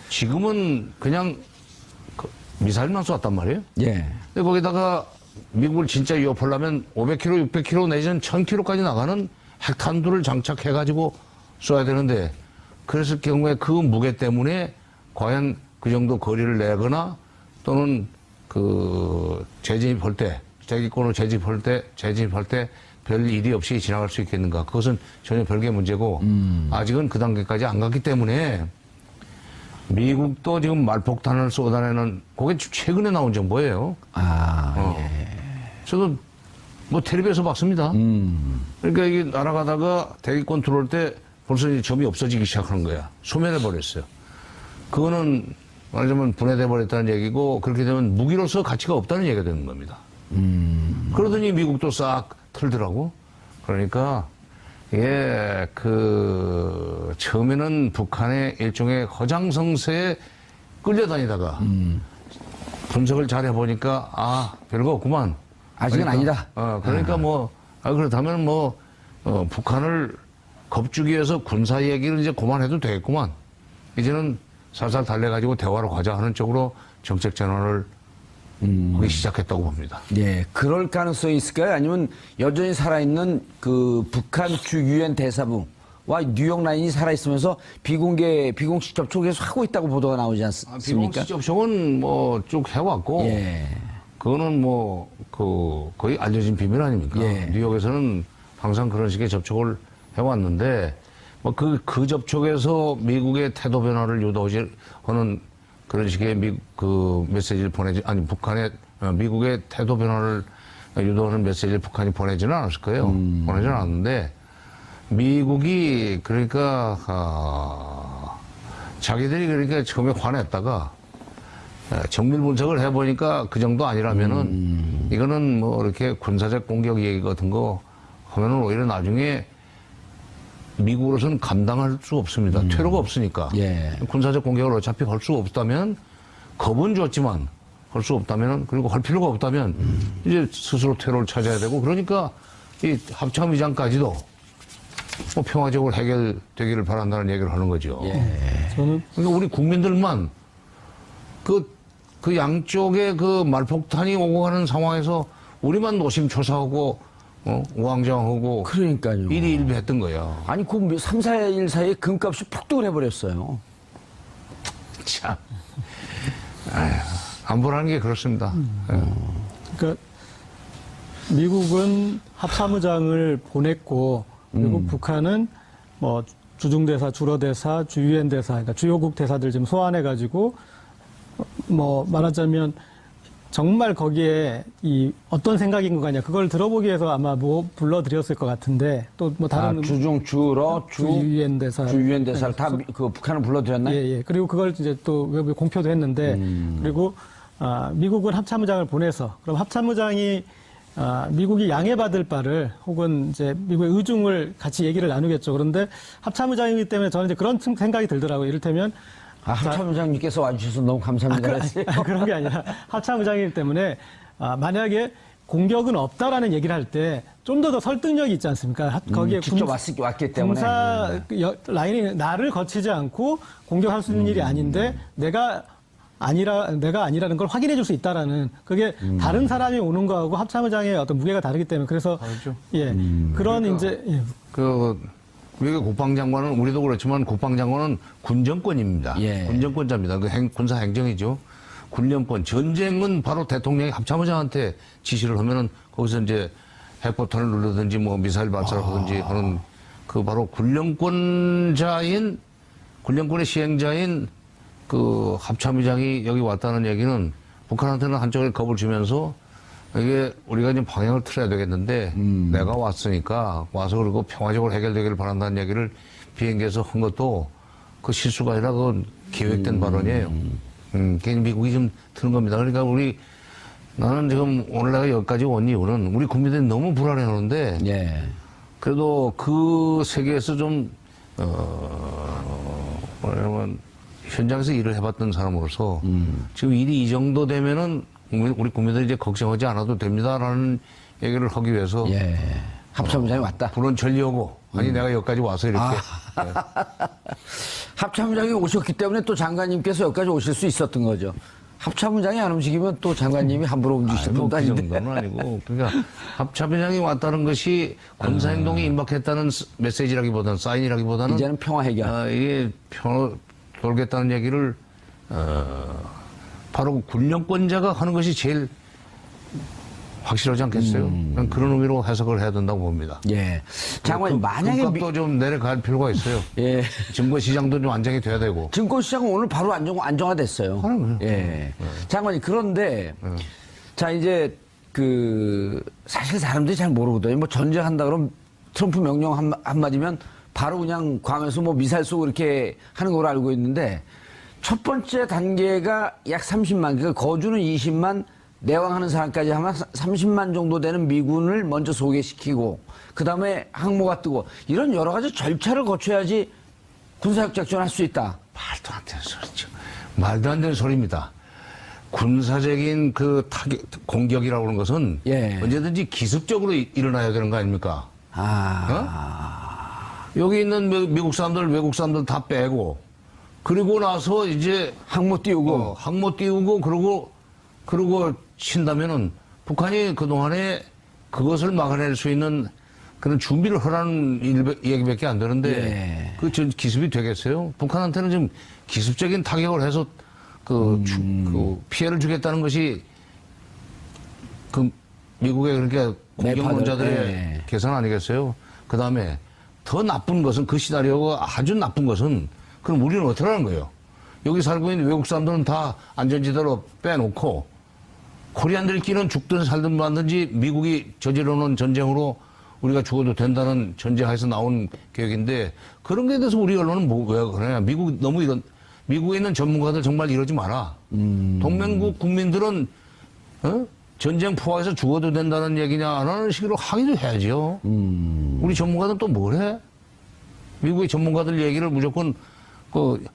지금은 그냥 미사일만 쏘았단 말이에요. 예. 근데 거기다가 미국을 진짜 위협하려면 500km, 600km 내지는 1000km까지 나가는 핵탄두를 장착해가지고 쏘야 되는데 그랬을 경우에 그 무게 때문에 과연 그 정도 거리를 내거나 또는 그 재진입할 때, 대기권으로 재진입할 때 별 일이 없이 지나갈 수 있겠는가. 그것은 전혀 별개의 문제고 아직은 그 단계까지 안 갔기 때문에 미국도 지금 말폭탄을 쏟아내는 그게 최근에 나온 정보예요. 예. 저도 뭐 텔레비에서 봤습니다. 그러니까 이게 날아가다가 대기권 들어올 때 벌써 이 점이 없어지기 시작하는 거야. 소멸해 버렸어요. 그거는 말하자면 분해돼 버렸다는 얘기고 그렇게 되면 무기로서 가치가 없다는 얘기가 되는 겁니다. 그러더니 미국도 싹 틀더라고. 그러니까 예, 처음에는 북한의 일종의 허장성세에 끌려다니다가 분석을 잘 해보니까 별거 없구만. 아직은 그러니까, 아니다. 그러니까 그렇다면 북한을 겁주기 위해서 군사 얘기를 이제 그만해도 되겠구만. 이제는 살살 달래가지고 대화로 가자 하는 쪽으로 정책 전환을 하기 시작했다고 봅니다. 예, 그럴 가능성이 있을까요? 아니면 여전히 살아있는 그 북한 주 유엔 대사부와 뉴욕 라인이 살아있으면서 비공식 접촉을 계속 하고 있다고 보도가 나오지 않습니까? 비공식 접촉은 쭉 해왔고, 예. 그거는 거의 알려진 비밀 아닙니까? 예. 뉴욕에서는 항상 그런 식의 접촉을 해왔는데, 그 접촉에서 미국의 태도 변화를 유도하는 그런 식의 메시지를 미국의 태도 변화를 유도하는 메시지를 북한이 보내지는 않았을 거예요. 보내지는 않았는데, 미국이 자기들이 처음에 화냈다가, 정밀 분석을 해보니까 그 정도 아니라면은, 이거는 이렇게 군사적 공격 얘기 같은 거 하면은 오히려 나중에 미국으로서는 감당할 수 없습니다. 퇴로가 없으니까. 예. 군사적 공격을 어차피 할 수 없다면, 겁은 줬지만, 할 수 없다면, 그리고 할 필요가 없다면, 이제 스스로 퇴로를 찾아야 되고, 그러니까 이 합참의장까지도 평화적으로 해결되기를 바란다는 얘기를 하는 거죠. 예. 그러니까 우리 국민들만 그 양쪽에 말폭탄이 오고 가는 상황에서 우리만 노심초사하고 우왕좌왕하고 그러니까요. 일희일비했던 거야. 아니, 3, 4일 사이에 금값이 폭등을 해버렸어요. 참. 안 보라는 게 그렇습니다. 그러니까 미국은 합참의장을 보냈고 그리고 북한은 주중대사, 주로대사, 주유엔 대사, 그러니까 주요국 대사들 지금 소환해가지고 말하자면 정말 거기에 어떤 생각인 것 같냐 그걸 들어보기 위해서 아마 불러드렸을 것 같은데 또 다른 주중, 주로, 주유엔 대사, 주유엔 대사를 다 북한을 불러드렸나요? 예. 그리고 그걸 이제 또 외부에 공표도 했는데 그리고 미국은 합참의장을 보내서 그럼 합참의장이 미국이 양해받을 바를 혹은 이제 미국의 의중을 같이 얘기를 나누겠죠. 그런데 합참의장이기 때문에 저는 이제 그런 생각이 들더라고요. 이를테면 합참의장님께서 와주셔서 너무 감사합니다. 그런 게 아니라 합참의장이기 때문에 만약에 공격은 없다라는 얘기를 할 때 좀 더 설득력이 있지 않습니까? 거기에 직접 왔기 때문에 군사 라인이 나를 거치지 않고 공격할 수 있는 일이 아닌데 내가 아니라는 걸 확인해 줄 수 있다라는 그게 다른 사람이 오는 거하고 합참의장의 어떤 무게가 다르기 때문에 그래서 알죠. 예 그런 이제 미국 국방장관은 우리도 그렇지만 국방장관은 군정권입니다. 예. 군정권자입니다. 군사 행정이죠. 군정권. 전쟁은 바로 대통령이 합참의장한테 지시를 하면은 거기서 이제 핵폭탄을 누르든지 미사일 발사를 하든지 하는 바로 군령권의 시행자인 합참의장이 여기 왔다는 얘기는 북한한테는 한쪽에 겁을 주면서 이게 우리가 이제 방향을 틀어야 되겠는데 내가 왔으니까 와서 그리고 평화적으로 해결되기를 바란다는 얘기를 비행기에서 한 것도 그 실수가 아니라 그건 계획된 발언이에요. 괜히 미국이 좀 드는 겁니다. 그러니까 나는 지금 오늘 내가 여기까지 온 이유는 우리 국민들이 너무 불안해하는데 예. 그래도 그 세계에서 좀 뭐냐면 현장에서 일을 해봤던 사람으로서 지금 일이 이 정도 되면은 우리 국민들이 이제 걱정하지 않아도 됩니다라는 얘기를 하기 위해서 합참의장이 왔다. 불은 전리오고 아니 내가 여기까지 와서 이렇게 합참의장이 오셨기 때문에 또 장관님께서 여기까지 오실 수 있었던 거죠. 합참의장이 안 움직이면 또 장관님이 함부로 움직이실 분도 그 아닌데. 정도는 아니고. 그러니까 합참의장이 왔다는 것이 군사행동이 임박했다는 메시지라기보다는 사인이라기보다는 이제는 평화 해결. 이게 돌겠다는 얘기를 바로 군령권자가 하는 것이 제일 확실하지 않겠어요? 그런 의미로 해석을 해야 된다고 봅니다. 예. 장관님, 만약에. 금값도 좀 내려갈 필요가 있어요. 예. 증거시장도 좀 안정이 돼야 되고. 증권시장은 오늘 바로 안정화됐어요. 예. 장관님, 그런데, 자, 이제, 사실 사람들이 잘 모르거든요. 뭐 전쟁한다 그러면 트럼프 명령 한마디면 바로 그냥 괌에서 뭐 미사일 쏘고 이렇게 하는 걸로 알고 있는데, 첫 번째 단계가 약 30만, 그러니까 거주는 20만, 내왕하는 사람까지 하면 30만 정도 되는 미군을 먼저 소개시키고 그 다음에 항모가 뜨고 이런 여러 가지 절차를 거쳐야지 군사력 작전할 수 있다. 말도 안 되는 소리죠. 말도 안 되는 소리입니다. 군사적인 공격이라고 하는 것은 언제든지 기습적으로 일어나야 되는 거 아닙니까? 여기 있는 미국 사람들, 외국 사람들 다 빼고 그리고 나서 이제 항모 띄우고 그러고 친다면은 북한이 그동안에 그것을 막아낼 수 있는 그런 준비를 하라는 얘기밖에 안 되는데 전 기습이 되겠어요? 북한한테는 지금 기습적인 타격을 해서 피해를 주겠다는 것이 미국의 그러니까 공격론자들의 계산 아니겠어요? 그 다음에 더 나쁜 것은 그 시나리오가 아주 나쁜 것은 그럼 우리는 어떻게 하는 거예요? 여기 살고 있는 외국 사람들은 다 안전지대로 빼놓고 코리안들끼리는 죽든 살든 말든지 미국이 저지르는 전쟁으로 우리가 죽어도 된다는 전제하에서 나온 계획인데 그런 거에 대해서 우리 언론은 왜 그러냐. 미국에 있는 전문가들 정말 이러지 마라. 동맹국 국민들은 전쟁 포화해서 죽어도 된다는 얘기냐라는 식으로 항의도 해야죠. 우리 전문가들은 또 뭘 해? 미국의 전문가들 얘기를 무조건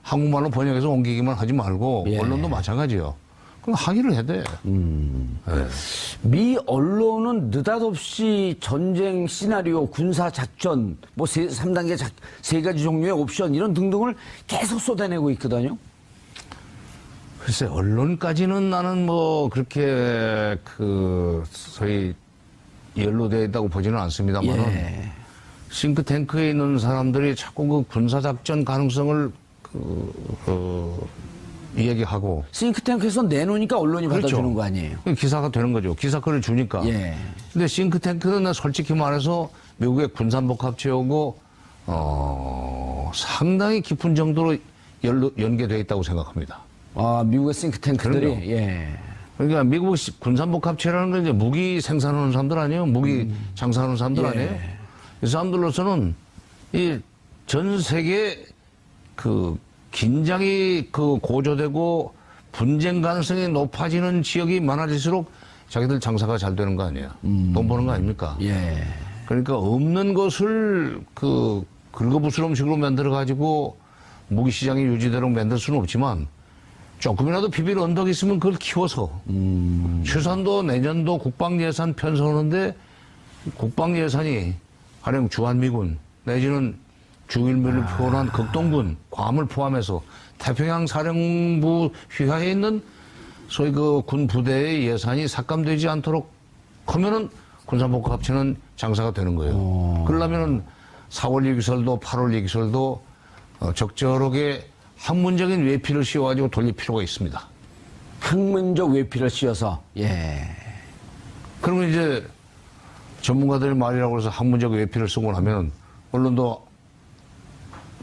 한국말로 번역해서 옮기기만 하지 말고 언론도 마찬가지요. 그럼 항의를 해야 돼. 미 언론은 느닷없이 전쟁 시나리오, 군사 작전, 뭐 3단계 세 가지 종류의 옵션 이런 등등을 계속 쏟아내고 있거든요. 글쎄, 언론까지는 나는 뭐 그렇게 소위 연루되어 있다고 보지는 않습니다만은 싱크탱크에 있는 사람들이 자꾸 군사 작전 가능성을 얘기하고. 싱크탱크에서 내놓으니까 언론이 받아주는 거 아니에요? 기사가 되는 거죠. 기사글을 주니까. 근데 싱크탱크는 솔직히 말해서 미국의 군산복합 채우고, 상당히 깊은 정도로 연계되어 있다고 생각합니다. 미국의 싱크탱크들이? 그러니까 미국 군산복합체라는 건 이제 무기 생산하는 사람들 아니에요? 무기 장사하는 사람들 아니에요? 이 사람들로서는 이 전 세계 긴장이 고조되고 분쟁 가능성이 높아지는 지역이 많아질수록 자기들 장사가 잘 되는 거 아니에요? 돈 버는 거 아닙니까? 그러니까 없는 것을 긁어부스럼 식으로 만들어가지고 무기 시장이 유지되도록 만들 수는 없지만 조금이라도 비빌 언덕이 있으면 그걸 키워서 최소한도 내년도 국방예산 편성하는데 국방예산이 가령 주한미군 내지는 중일미를 표현한 극동군, 괌을 포함해서 태평양 사령부 휘하에 있는 소위 군 부대의 예산이 삭감되지 않도록 하면은 군산복합체는 장사가 되는 거예요. 그러려면은 4월 예기설도 8월 예기설도 적절하게 학문적인 외피를 씌워가지고 돌릴 필요가 있습니다. 학문적 외피를 씌워서, 그러면 이제 전문가들의 말이라고 해서 학문적 외피를 쓰고 나면 언론도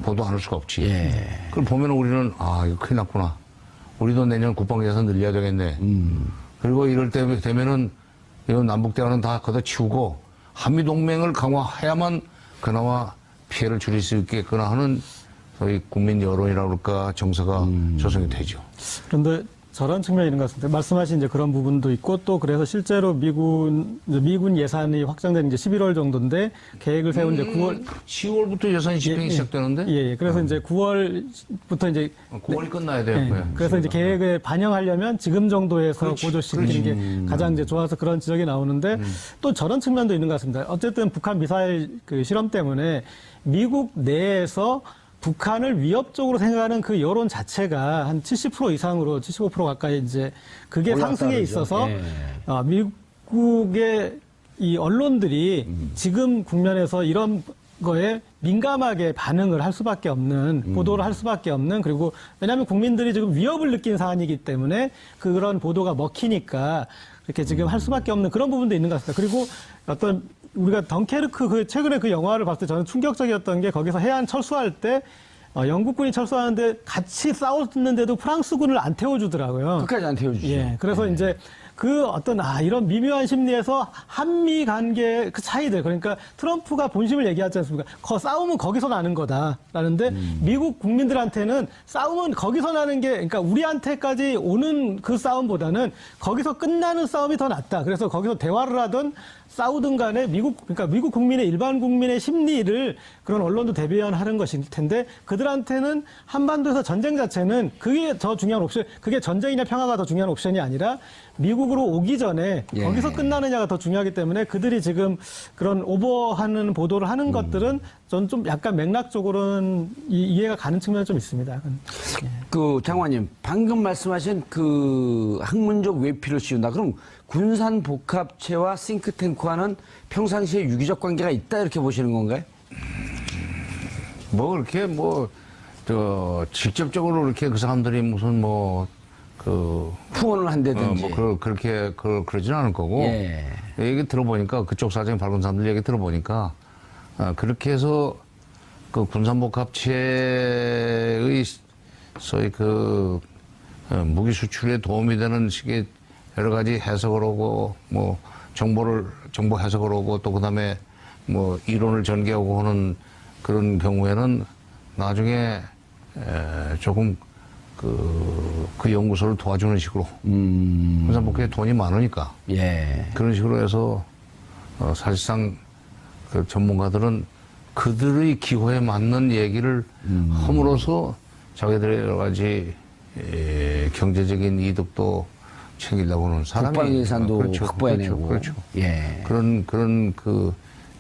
보도 안 할 수가 없지. 그걸 보면 우리는, 이거 큰일 났구나. 우리도 내년 국방예산 늘려야 되겠네. 그리고 이럴 때 되면은 이런 남북대화는 다 걷어치우고 한미동맹을 강화해야만 그나마 피해를 줄일 수 있겠구나 하는 저희 국민 여론이라 그럴까 정서가 조성이 되죠. 그런데 저런 측면이 있는 것 같습니다. 말씀하신 이제 그런 부분도 있고 또 그래서 실제로 미군 예산이 확정된 이제 11월 정도인데 계획을 세운 이제 10월부터 예산이 집행이 시작되는데? 그래서 이제 9월부터 이제 9월이 끝나야 돼요. 그래서 이제 계획을 반영하려면 지금 정도에서 고조시키는 게 가장 이제 좋아서 그런 지적이 나오는데 또 저런 측면도 있는 것 같습니다. 어쨌든 북한 미사일 실험 때문에 미국 내에서 북한을 위협적으로 생각하는 그 여론 자체가 한 70% 이상으로 75% 가까이 이제 그게 상승에 있어서 미국의 이 언론들이 지금 국면에서 이런 거에 민감하게 반응을 할 수밖에 없는, 보도를 할 수밖에 없는, 그리고 왜냐하면 국민들이 지금 위협을 느낀 사안이기 때문에 그런 보도가 먹히니까 이렇게 지금 할 수밖에 없는 그런 부분도 있는 것 같습니다. 그리고 어떤 우리가 덩케르크 최근에 그 영화를 봤을 때 저는 충격적이었던 게 거기서 해안 철수할 때 영국군이 철수하는데 같이 싸웠는데도 프랑스군을 안 태워주더라고요. 끝까지 안 태워주죠. 예. 그래서 이제 그 어떤 이런 미묘한 심리에서 한미 관계 그 차이들, 그러니까 트럼프가 본심을 얘기하지 않습니까? 싸움은 거기서 나는 거다라는데 미국 국민들한테는 싸움은 거기서 나는 게, 그러니까 우리한테까지 오는 그 싸움보다는 거기서 끝나는 싸움이 더 낫다. 그래서 거기서 대화를 하던 싸우든 간에 그러니까 미국 국민의 일반 국민의 심리를 그런 언론도 대변하는 것일 텐데, 그들한테는 한반도에서 전쟁 자체는 그게 더 중요한 옵션, 그게 전쟁이냐 평화가 더 중요한 옵션이 아니라 미국으로 오기 전에 거기서 끝나느냐가 더 중요하기 때문에 그들이 지금 그런 오버하는 보도를 하는 것들은 전 좀 약간 맥락적으로는 이해가 가는 측면이 좀 있습니다. 그 장관님, 방금 말씀하신 그 학문적 외피를 씌운다. 그럼 군산복합체와 싱크탱크와는 평상시에 유기적 관계가 있다 이렇게 보시는 건가요? 뭐 그렇게 직접적으로 이렇게 그 사람들이 무슨 후원을 한다든지. 그렇게 그러지는 않을 거고. 예. 얘기 들어보니까 그쪽 사정이 밝은 사람들 얘기 들어보니까 그렇게 해서 그 군산복합체의 소위 무기 수출에 도움이 되는 식의 여러 가지 해석을 하고 정보 해석을 하고 또 그다음에 이론을 전개하고 하는 그런 경우에는 나중에 조금 그 연구소를 도와주는 식으로 군산복합에 돈이 많으니까 그런 식으로 해서 사실상 그 전문가들은 그들의 기호에 맞는 얘기를 함으로써 자기들의 여러 가지 경제적인 이득도 챙기려고 하는 사람이 국방 예산도 확보해내고 그렇죠. 그런 그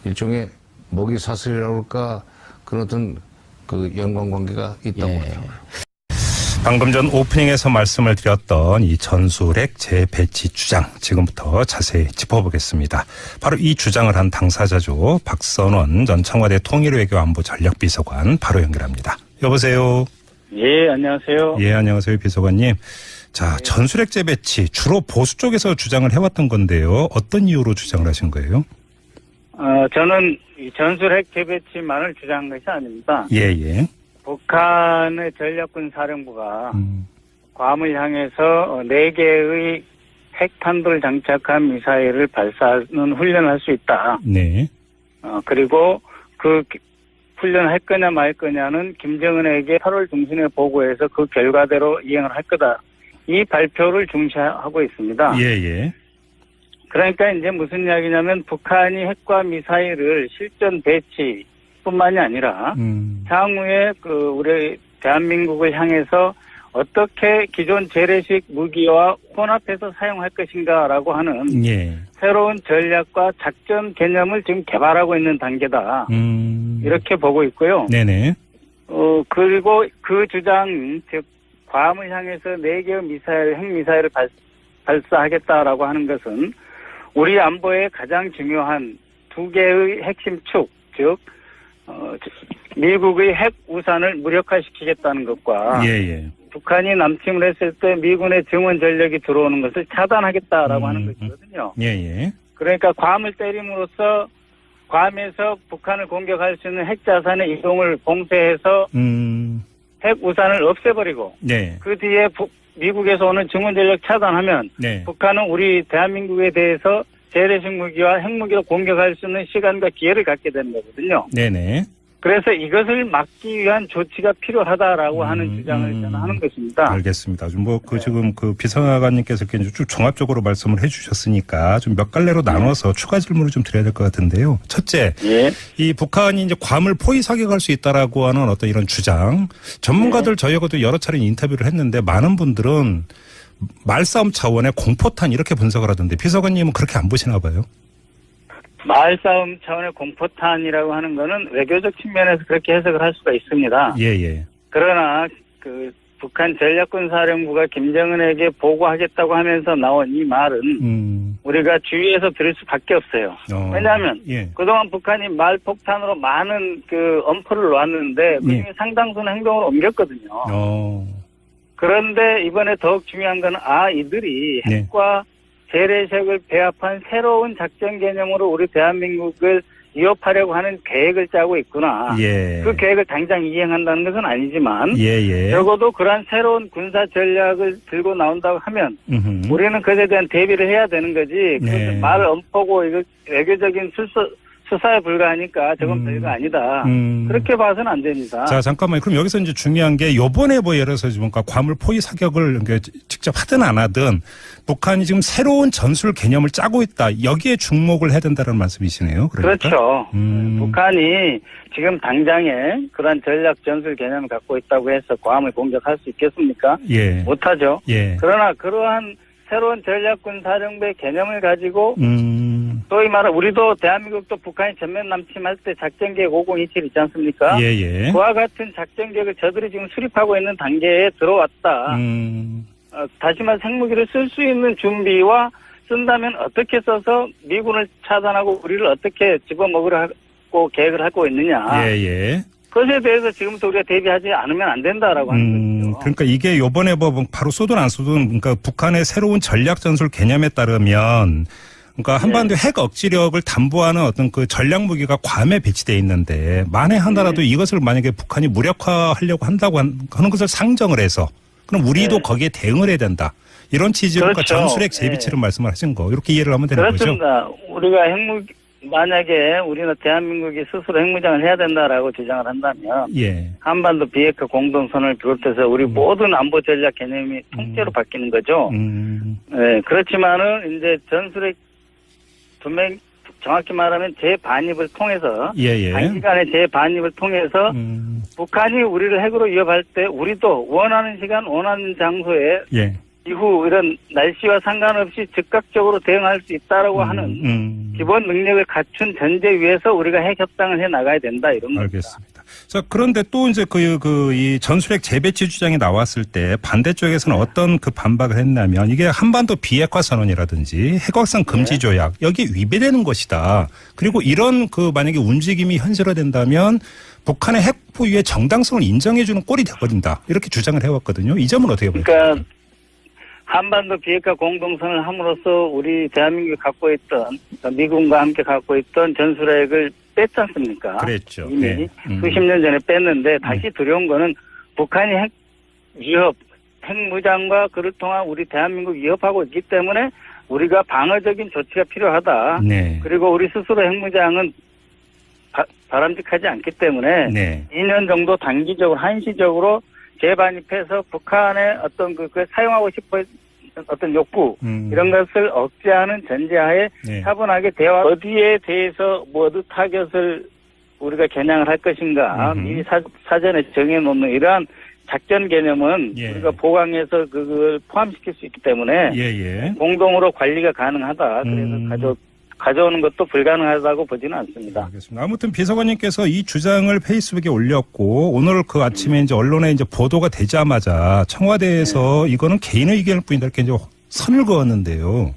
일종의 먹이 사슬이라고 할까 그런 어떤 그 연관관계가 있다고 하더라고요. 방금 전 오프닝에서 말씀을 드렸던 이 전술핵 재배치 주장, 지금부터 자세히 짚어보겠습니다. 바로 이 주장을 한 당사자죠. 박선원 전 청와대 통일외교안보 전략비서관 바로 연결합니다. 여보세요. 예, 안녕하세요. 예, 안녕하세요, 비서관님. 자, 전술핵 재배치 주로 보수 쪽에서 주장을 해왔던 건데요. 어떤 이유로 주장을 하신 거예요? 저는 이 전술핵 재배치만을 주장한 것이 아닙니다. 예. 북한의 전략군 사령부가 괌을 향해서 4개의 핵탄두를 장착한 미사일을 발사하는 훈련을 할 수 있다. 네. 그리고 그 훈련을 할 거냐 말 거냐는 김정은에게 8월 중순에 보고해서 그 결과대로 이행을 할 거다. 이 발표를 중시하고 있습니다. 예. 그러니까 이제 무슨 이야기냐면 북한이 핵과 미사일을 실전 배치 뿐만이 아니라 향후에 우리 대한민국을 향해서 어떻게 기존 재래식 무기와 혼합해서 사용할 것인가라고 하는 새로운 전략과 작전 개념을 지금 개발하고 있는 단계다. 이렇게 보고 있고요. 네네. 그리고 그 주장, 즉 괌을 향해서 4개의 핵미사일을 발사하겠다라고 하는 것은 우리 안보의 가장 중요한 2개의 핵심 축, 즉 미국의 핵 우산을 무력화시키겠다는 것과 북한이 남침을 했을 때 미군의 증원 전력이 들어오는 것을 차단하겠다라고 하는 것이거든요. 그러니까 괌을 때림으로써 괌에서 북한을 공격할 수 있는 핵 자산의 이동을 봉쇄해서 핵 우산을 없애버리고 그 뒤에 미국에서 오는 증원 전력 차단하면 북한은 우리 대한민국에 대해서 재래식 무기와 핵무기로 공격할 수 있는 시간과 기회를 갖게 되는 거거든요. 네네. 그래서 이것을 막기 위한 조치가 필요하다라고 하는 주장을 저는 하는 것입니다. 알겠습니다. 지금 비서관님께서 쭉 종합적으로 말씀을 해주셨으니까 좀 몇 갈래로 나눠서 추가 질문을 좀 드려야 될 것 같은데요. 첫째, 이 북한이 이제 괌을 포위 사격할 수 있다라고 하는 어떤 이런 주장, 전문가들 저희하고도 여러 차례 인터뷰를 했는데 많은 분들은 말싸움 차원의 공포탄 이렇게 분석을 하던데 비서관님은 그렇게 안 보시나 봐요? 마을싸움 차원의 공포탄이라고 하는 거는 외교적 측면에서 그렇게 해석을 할 수가 있습니다. 예. 그러나 북한 전략군사령부가 김정은에게 보고하겠다고 하면서 나온 이 말은 우리가 주의해서 들을 수밖에 없어요. 왜냐하면 그동안 북한이 말폭탄으로 많은 엄포를 놓았는데 그중에 상당수는 행동으로 옮겼거든요. 그런데 이번에 더욱 중요한 건 이들이 핵과 재래식을 배합한 새로운 작전 개념으로 우리 대한민국을 위협하려고 하는 계획을 짜고 있구나. 그 계획을 당장 이행한다는 것은 아니지만 적어도 그러한 새로운 군사 전략을 들고 나온다고 하면 우리는 그에 대한 대비를 해야 되는 거지. 말을 엄포고 이거 외교적인 수사에 불과하니까 저건 별거 아니다. 그렇게 봐서는 안 됩니다. 자, 잠깐만요. 그럼 여기서 이제 중요한 게 요번에 예를 들어서 그러니까 과물 포위 사격을 직접 하든 안 하든 북한이 지금 새로운 전술 개념을 짜고 있다. 여기에 주목을 해야 된다는 말씀이시네요. 그러니까? 그렇죠. 북한이 지금 당장에 그런 전략 전술 개념을 갖고 있다고 해서 괌을 공격할 수 있겠습니까? 못하죠. 그러나 그러한 새로운 전략군 사령부의 개념을 가지고 소위 말해 우리도 대한민국도 북한이 전면 남침할 때 작전계획 5027 있지 않습니까? 그와 같은 작전계획을 저들이 지금 수립하고 있는 단계에 들어왔다. 다시 말해 핵무기를 쓸 수 있는 준비와 쓴다면 어떻게 써서 미군을 차단하고 우리를 어떻게 집어먹으려고 계획을 하고 있느냐. 그것에 대해서 지금부터 우리가 대비하지 않으면 안 된다라고 하는 거죠. 그러니까 이게 요번에 바로 쏘든 안 쏘든 그러니까 북한의 새로운 전략 전술 개념에 따르면 그러니까 한반도 핵 억지력을 담보하는 어떤 전략 무기가 괌에 배치돼 있는데 만에 하나라도 이것을 만약에 북한이 무력화하려고 한다고 하는 것을 상정을 해서 그럼 우리도 거기에 대응을 해야 된다. 이런 취지로 그러니까 전술핵 재배치를 말씀을 하신 거 이렇게 이해를 하면 되는 거죠? 그렇습니다. 우리가 만약에 우리는 대한민국이 스스로 핵무장을 해야 된다라고 주장을 한다면 한반도 비핵화 공동선을 비롯해서 우리 모든 안보 전략 개념이 통째로 바뀌는 거죠. 그렇지만은 이제 전술핵 정확히 말하면 재반입을 통해서 단기간에 재반입을 통해서 북한이 우리를 핵으로 위협할 때 우리도 원하는 시간 원하는 장소에 이후 이런 날씨와 상관없이 즉각적으로 대응할 수 있다라고 하는 기본 능력을 갖춘 전제 위에서 우리가 핵 협상을 해 나가야 된다 이런 겁니다. 알겠습니다. 자, 그런데 또 이제 이 전술핵 재배치 주장이 나왔을 때 반대쪽에서는 어떤 반박을 했냐면 이게 한반도 비핵화 선언이라든지 핵 확산 금지 조약 여기에 위배되는 것이다. 그리고 이런 만약에 움직임이 현실화된다면 북한의 핵 보유의 정당성을 인정해주는 꼴이 되어버린다. 이렇게 주장을 해왔거든요. 이 점은 어떻게 보십니까? 그러니까 한반도 비핵화 공동선을 함으로써 우리 대한민국이 갖고 있던 미군과 함께 갖고 있던 전술핵을 뺐지 않습니까? 그랬죠. 이미 수십 년 전에 뺐는데 다시 들여온 거는 북한이 핵 위협, 핵무장과 그를 통한 우리 대한민국 위협하고 있기 때문에 우리가 방어적인 조치가 필요하다. 그리고 우리 스스로 핵무장은 바람직하지 않기 때문에 2년 정도 단기적으로 한시적으로 재반입해서 북한의 어떤 사용하고 싶어 어떤 욕구 이런 것을 억제하는 전제하에 차분하게 대화 어디에 대해서 어느 타겟을 우리가 겨냥을 할 것인가 미리 사전에 정해놓는 이러한 작전 개념은 우리가 보강해서 그걸 포함시킬 수 있기 때문에 공동으로 관리가 가능하다. 그래서 가져오는 것도 불가능하다고 보지는 않습니다. 알겠습니다. 아무튼 비서관님께서 이 주장을 페이스북에 올렸고 오늘 아침에 이제 언론에 이제 보도가 되자마자 청와대에서 이거는 개인의 의견일 뿐이다 이렇게 이제 선을 그었는데요.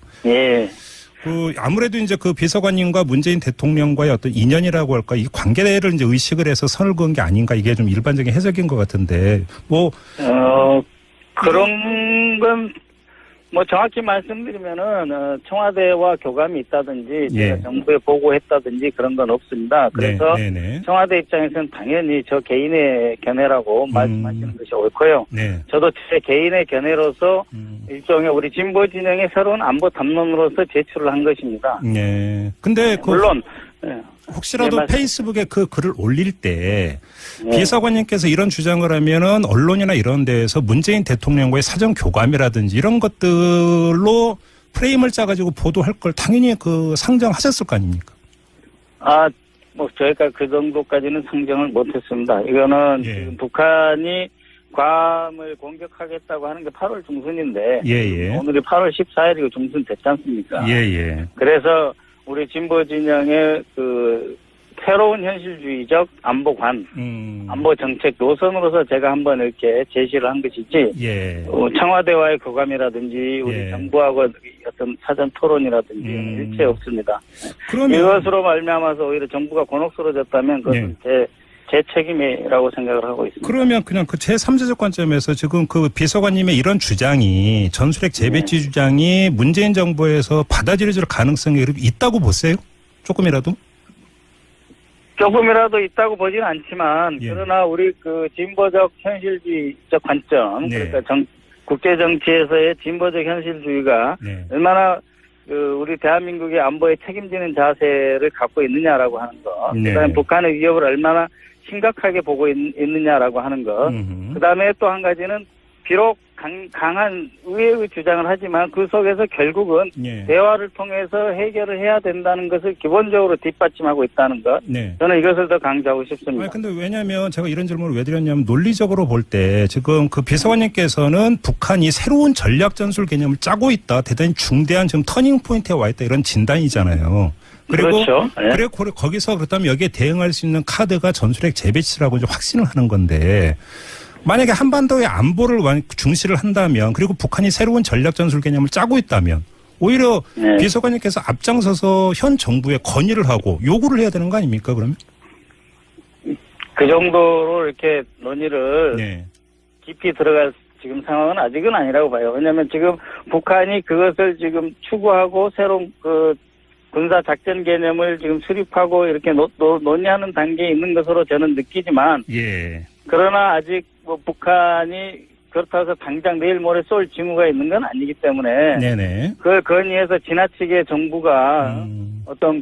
아무래도 이제 비서관님과 문재인 대통령과의 어떤 인연이라고 할까 이 관계를 이제 의식을 해서 선을 그은 게 아닌가 이게 좀 일반적인 해석인 것 같은데 그런 건 정확히 말씀드리면은 청와대와 교감이 있다든지 제가 정부에 보고했다든지 그런 건 없습니다. 그래서 청와대 입장에서는 당연히 저 개인의 견해라고 말씀하시는 것이 옳고요. 저도 제 개인의 견해로서 일종의 우리 진보 진영의 새로운 안보 담론으로서 제출을 한 것입니다. 근데 물론 혹시라도 페이스북에 글을 올릴 때 비서관님께서 이런 주장을 하면은 언론이나 이런 데에서 문재인 대통령과의 사전 교감이라든지 이런 것들로 프레임을 짜가지고 보도할 걸 당연히 상정하셨을 거 아닙니까? 저희가 그 정도까지는 상정을 못했습니다. 이거는 지금 북한이 괌을 공격하겠다고 하는 게 8월 중순인데 오늘이 8월 14일이고 중순 됐지 않습니까? 그래서 우리 진보 진영의 새로운 현실주의적 안보관, 안보 정책 노선으로서 제가 한번 이렇게 제시를 한 것이지, 예. 청와대와의 교감이라든지 우리 정부하고 어떤 사전 토론이라든지 일체 없습니다. 그러면 이것으로 말미암아서 오히려 정부가 곤혹스러워졌다면 그것은 제 책임이라고 생각을 하고 있습니다. 그러면 그냥 그 제3자적 관점에서 지금 그 비서관님의 이런 주장이 전술핵 재배치 주장이 문재인 정부에서 받아들여질 가능성이 있다고 보세요? 조금이라도? 조금이라도 있다고 보지는 않지만, 그러나 우리 진보적 현실주의적 관점, 그러니까 국제 정치에서의 진보적 현실주의가 얼마나 우리 대한민국의 안보에 책임지는 자세를 갖고 있느냐라고 하는 것, 그다음에 북한의 위협을 얼마나 심각하게 보고 있느냐라고 하는 것, 그다음에 또 한 가지는 비록 강한 의회의 주장을 하지만 그 속에서 결국은 대화를 통해서 해결을 해야 된다는 것을 기본적으로 뒷받침하고 있다는 것. 저는 이것을 더 강조하고 싶습니다. 근데 왜냐하면 제가 이런 질문을 왜 드렸냐면 논리적으로 볼 때 지금 그 비서관님께서는 북한이 새로운 전략 전술 개념을 짜고 있다. 대단히 중대한 지금 터닝 포인트에 와 있다. 이런 진단이잖아요. 그리고 그렇죠. 그리고 거기서 그렇다면 여기에 대응할 수 있는 카드가 전술핵 재배치라고 이제 확신을 하는 건데. 만약에 한반도의 안보를 중시를 한다면 그리고 북한이 새로운 전략 전술 개념을 짜고 있다면 오히려 비서관님께서 앞장서서 현 정부에 건의를 하고 요구를 해야 되는 거 아닙니까 그러면? 그 정도로 이렇게 논의를 깊이 들어갈 지금 상황은 아직은 아니라고 봐요. 왜냐하면 지금 북한이 그것을 지금 추구하고 새로운 군사 작전 개념을 지금 수립하고 이렇게 논의하는 단계에 있는 것으로 저는 느끼지만 그러나 아직 북한이 그렇다고 해서 당장 내일 모레 쏠 징후가 있는 건 아니기 때문에 그걸 건의해서 지나치게 정부가 어떤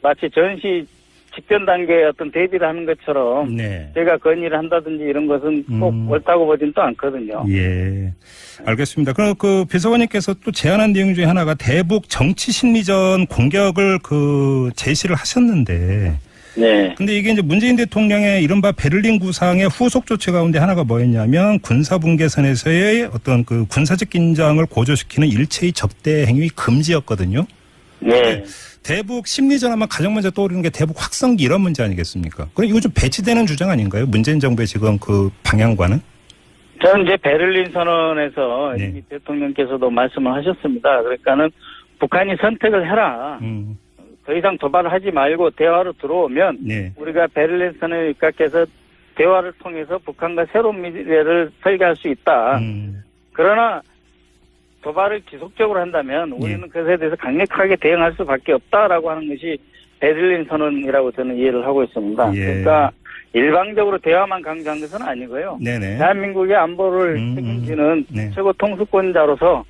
마치 전시 직전 단계에 어떤 대비를 하는 것처럼 제가 건의를 한다든지 이런 것은 꼭 옳다고 보진 또 않거든요. 예. 알겠습니다. 그럼 그 비서관님께서 또 제안한 내용 중에 하나가 대북 정치 심리전 공격을 제시를 하셨는데 근데 이게 이제 문재인 대통령의 이른바 베를린 구상의 후속 조치 가운데 하나가 뭐였냐면 군사분계선에서의 어떤 군사적 긴장을 고조시키는 일체의 적대 행위 금지였거든요. 대북 심리전 하면 가장 먼저 떠오르는 게 대북 확성기 이런 문제 아니겠습니까? 그럼 이거 좀 배치되는 주장 아닌가요? 문재인 정부의 지금 방향과는? 저는 이제 베를린 선언에서 이미 대통령께서도 말씀을 하셨습니다. 그러니까는 북한이 선택을 해라. 더 이상 도발을 하지 말고 대화로 들어오면 우리가 베를린 선언에 입각해서 대화를 통해서 북한과 새로운 미래를 설계할 수 있다. 그러나 도발을 지속적으로 한다면 우리는 그것에 대해서 강력하게 대응할 수밖에 없다라고 하는 것이 베를린 선언이라고 저는 이해를 하고 있습니다. 그러니까 일방적으로 대화만 강조한 것은 아니고요. 대한민국의 안보를 책임지는 최고 통수권자로서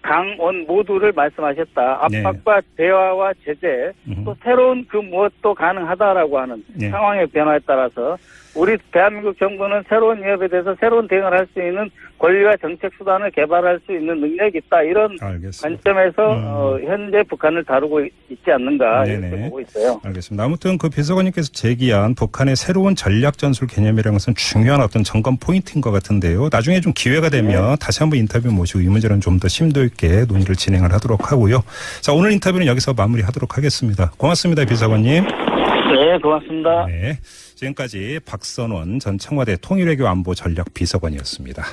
강원 모두를 말씀하셨다. 압박과 대화와 제재, 또 새로운 무엇도 가능하다라고 하는 상황의 변화에 따라서 우리 대한민국 정부는 새로운 위협에 대해서 새로운 대응을 할 수 있는 권리와 정책 수단을 개발할 수 있는 능력이 있다. 이런 관점에서 현재 북한을 다루고 있지 않는가 이렇게 보고 있어요. 알겠습니다. 아무튼 그 비서관님께서 제기한 북한의 새로운 전략 전술 개념이라는 것은 중요한 어떤 점검 포인트인 것 같은데요. 나중에 좀 기회가 되면 다시 한번 인터뷰 모시고 이 문제는 좀 더 심도 있게 논의를 진행을 하도록 하고요. 자, 오늘 인터뷰는 여기서 마무리하도록 하겠습니다. 고맙습니다, 비서관님. 네, 고맙습니다. 네, 지금까지 박선원 전 청와대 통일외교 안보 전략 비서관이었습니다.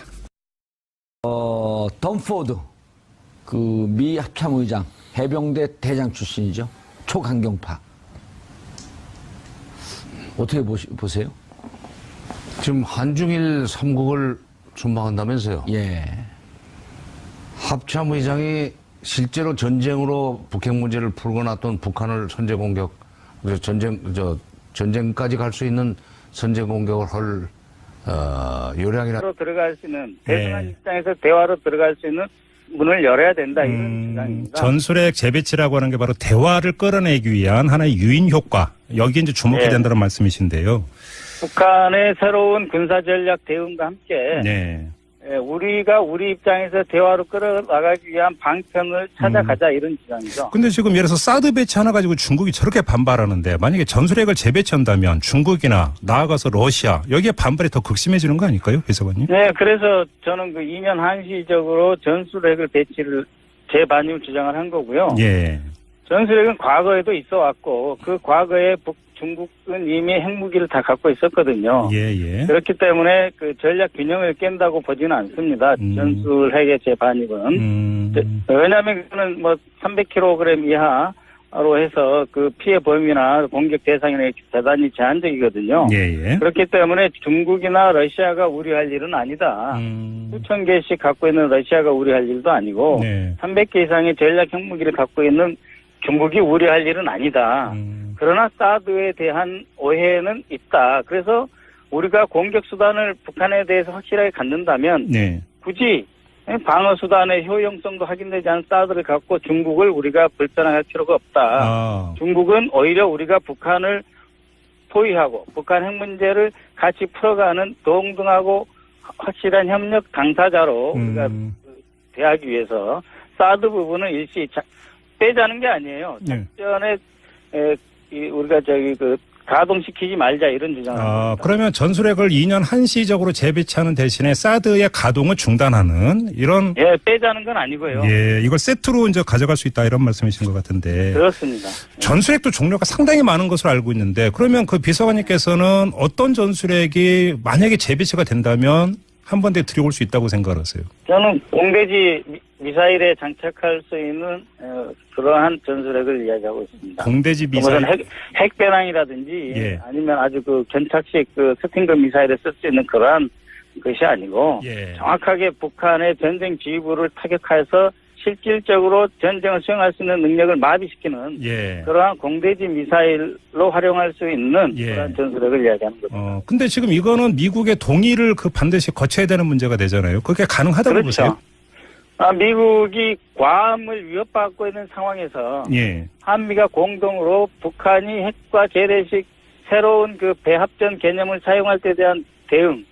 덤 포드, 미 합참의장, 해병대 대장 출신이죠. 초강경파. 어떻게 보세요? 지금 한중일 삼국을 준방한다면서요? 합참의장이 실제로 전쟁으로 북핵 문제를 풀거나 또는 북한을 선제 공격, 전쟁까지 갈 수 있는 선제 공격을 할 요량이라. 들어갈 수 있는 대선한 입장에서 대화로 들어갈 수 있는 문을 열어야 된다 이런 주장입니다. 전술핵 재배치라고 하는 게 바로 대화를 끌어내기 위한 하나의 유인 효과. 여기에 이제 주목해야 된다는 말씀이신데요. 북한의 새로운 군사전략 대응과 함께 우리가 우리 입장에서 대화로 끌어나가기 위한 방편을 찾아가자 이런 주장이죠. 근데 지금 예를 들어서 사드 배치 하나 가지고 중국이 저렇게 반발하는데 만약에 전술핵을 재배치한다면 중국이나 나아가서 러시아 여기에 반발이 더 극심해지는 거 아닐까요? 비서관님? 네. 그래서 저는 2년 한시적으로 전술핵을 배치를 재반입 주장을 한 거고요. 전술핵은 과거에도 있어 왔고 그 과거에 중국은 이미 핵무기를 다 갖고 있었거든요. 예. 그렇기 때문에 그 전략 균형을 깬다고 보지는 않습니다. 전술핵의 재반입은. 왜냐하면 그는 뭐 300kg 이하로 해서 그 피해 범위나 공격 대상이 대단히 제한적이거든요. 예. 그렇기 때문에 중국이나 러시아가 우려할 일은 아니다. 수천 개씩 갖고 있는 러시아가 우려할 일도 아니고 300개 이상의 전략 핵무기를 갖고 있는 중국이 우려할 일은 아니다. 그러나 사드에 대한 오해는 있다. 그래서 우리가 공격 수단을 북한에 대해서 확실하게 갖는다면 굳이 방어 수단의 효용성도 확인되지 않은 사드를 갖고 중국을 우리가 불편할 필요가 없다. 중국은 오히려 우리가 북한을 포위하고 북한 핵 문제를 같이 풀어가는 동등하고 확실한 협력 당사자로 우리가 대하기 위해서 사드 부분은 일시 빼자는 게 아니에요. 작전에 우리가 가동시키지 말자 이런 주장입니다. 그러면 전술핵을 2년 한시적으로 재배치하는 대신에 사드의 가동을 중단하는 이런. 예, 빼자는 건 아니고요. 예, 이걸 세트로 이제 가져갈 수 있다 이런 말씀이신 것 같은데. 그렇습니다. 전술핵도 종류가 상당히 많은 것으로 알고 있는데 그러면 그 비서관님께서는 어떤 전술핵이 만약에 재배치가 된다면 한 번에 들여올 수 있다고 생각하세요? 저는 공대지 미사일에 장착할 수 있는 그러한 전술핵을 이야기하고 있습니다. 공대지 미사일. 핵배낭이라든지 아니면 아주 그 견착식 그 스팅글 미사일에 쓸 수 있는 그러한 것이 아니고 정확하게 북한의 전쟁 지휘부를 타격해서 실질적으로 전쟁을 수행할 수 있는 능력을 마비시키는 그러한 공대지 미사일로 활용할 수 있는 그러한 전술핵을 이야기하는 겁니다. 근데 지금 이거는 미국의 동의를 반드시 거쳐야 되는 문제가 되잖아요. 그게 가능하다고 보세요? 미국이 괌을 위협받고 있는 상황에서 한미가 공동으로 북한이 핵과 재래식 새로운 그 배합전 개념을 사용할 때 대한 대응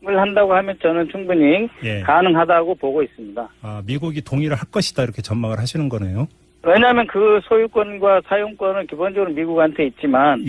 을 한다고 하면 저는 충분히 가능하다고 보고 있습니다. 미국이 동의를 할 것이다 이렇게 전망을 하시는 거네요. 왜냐하면 그 소유권과 사용권은 기본적으로 미국한테 있지만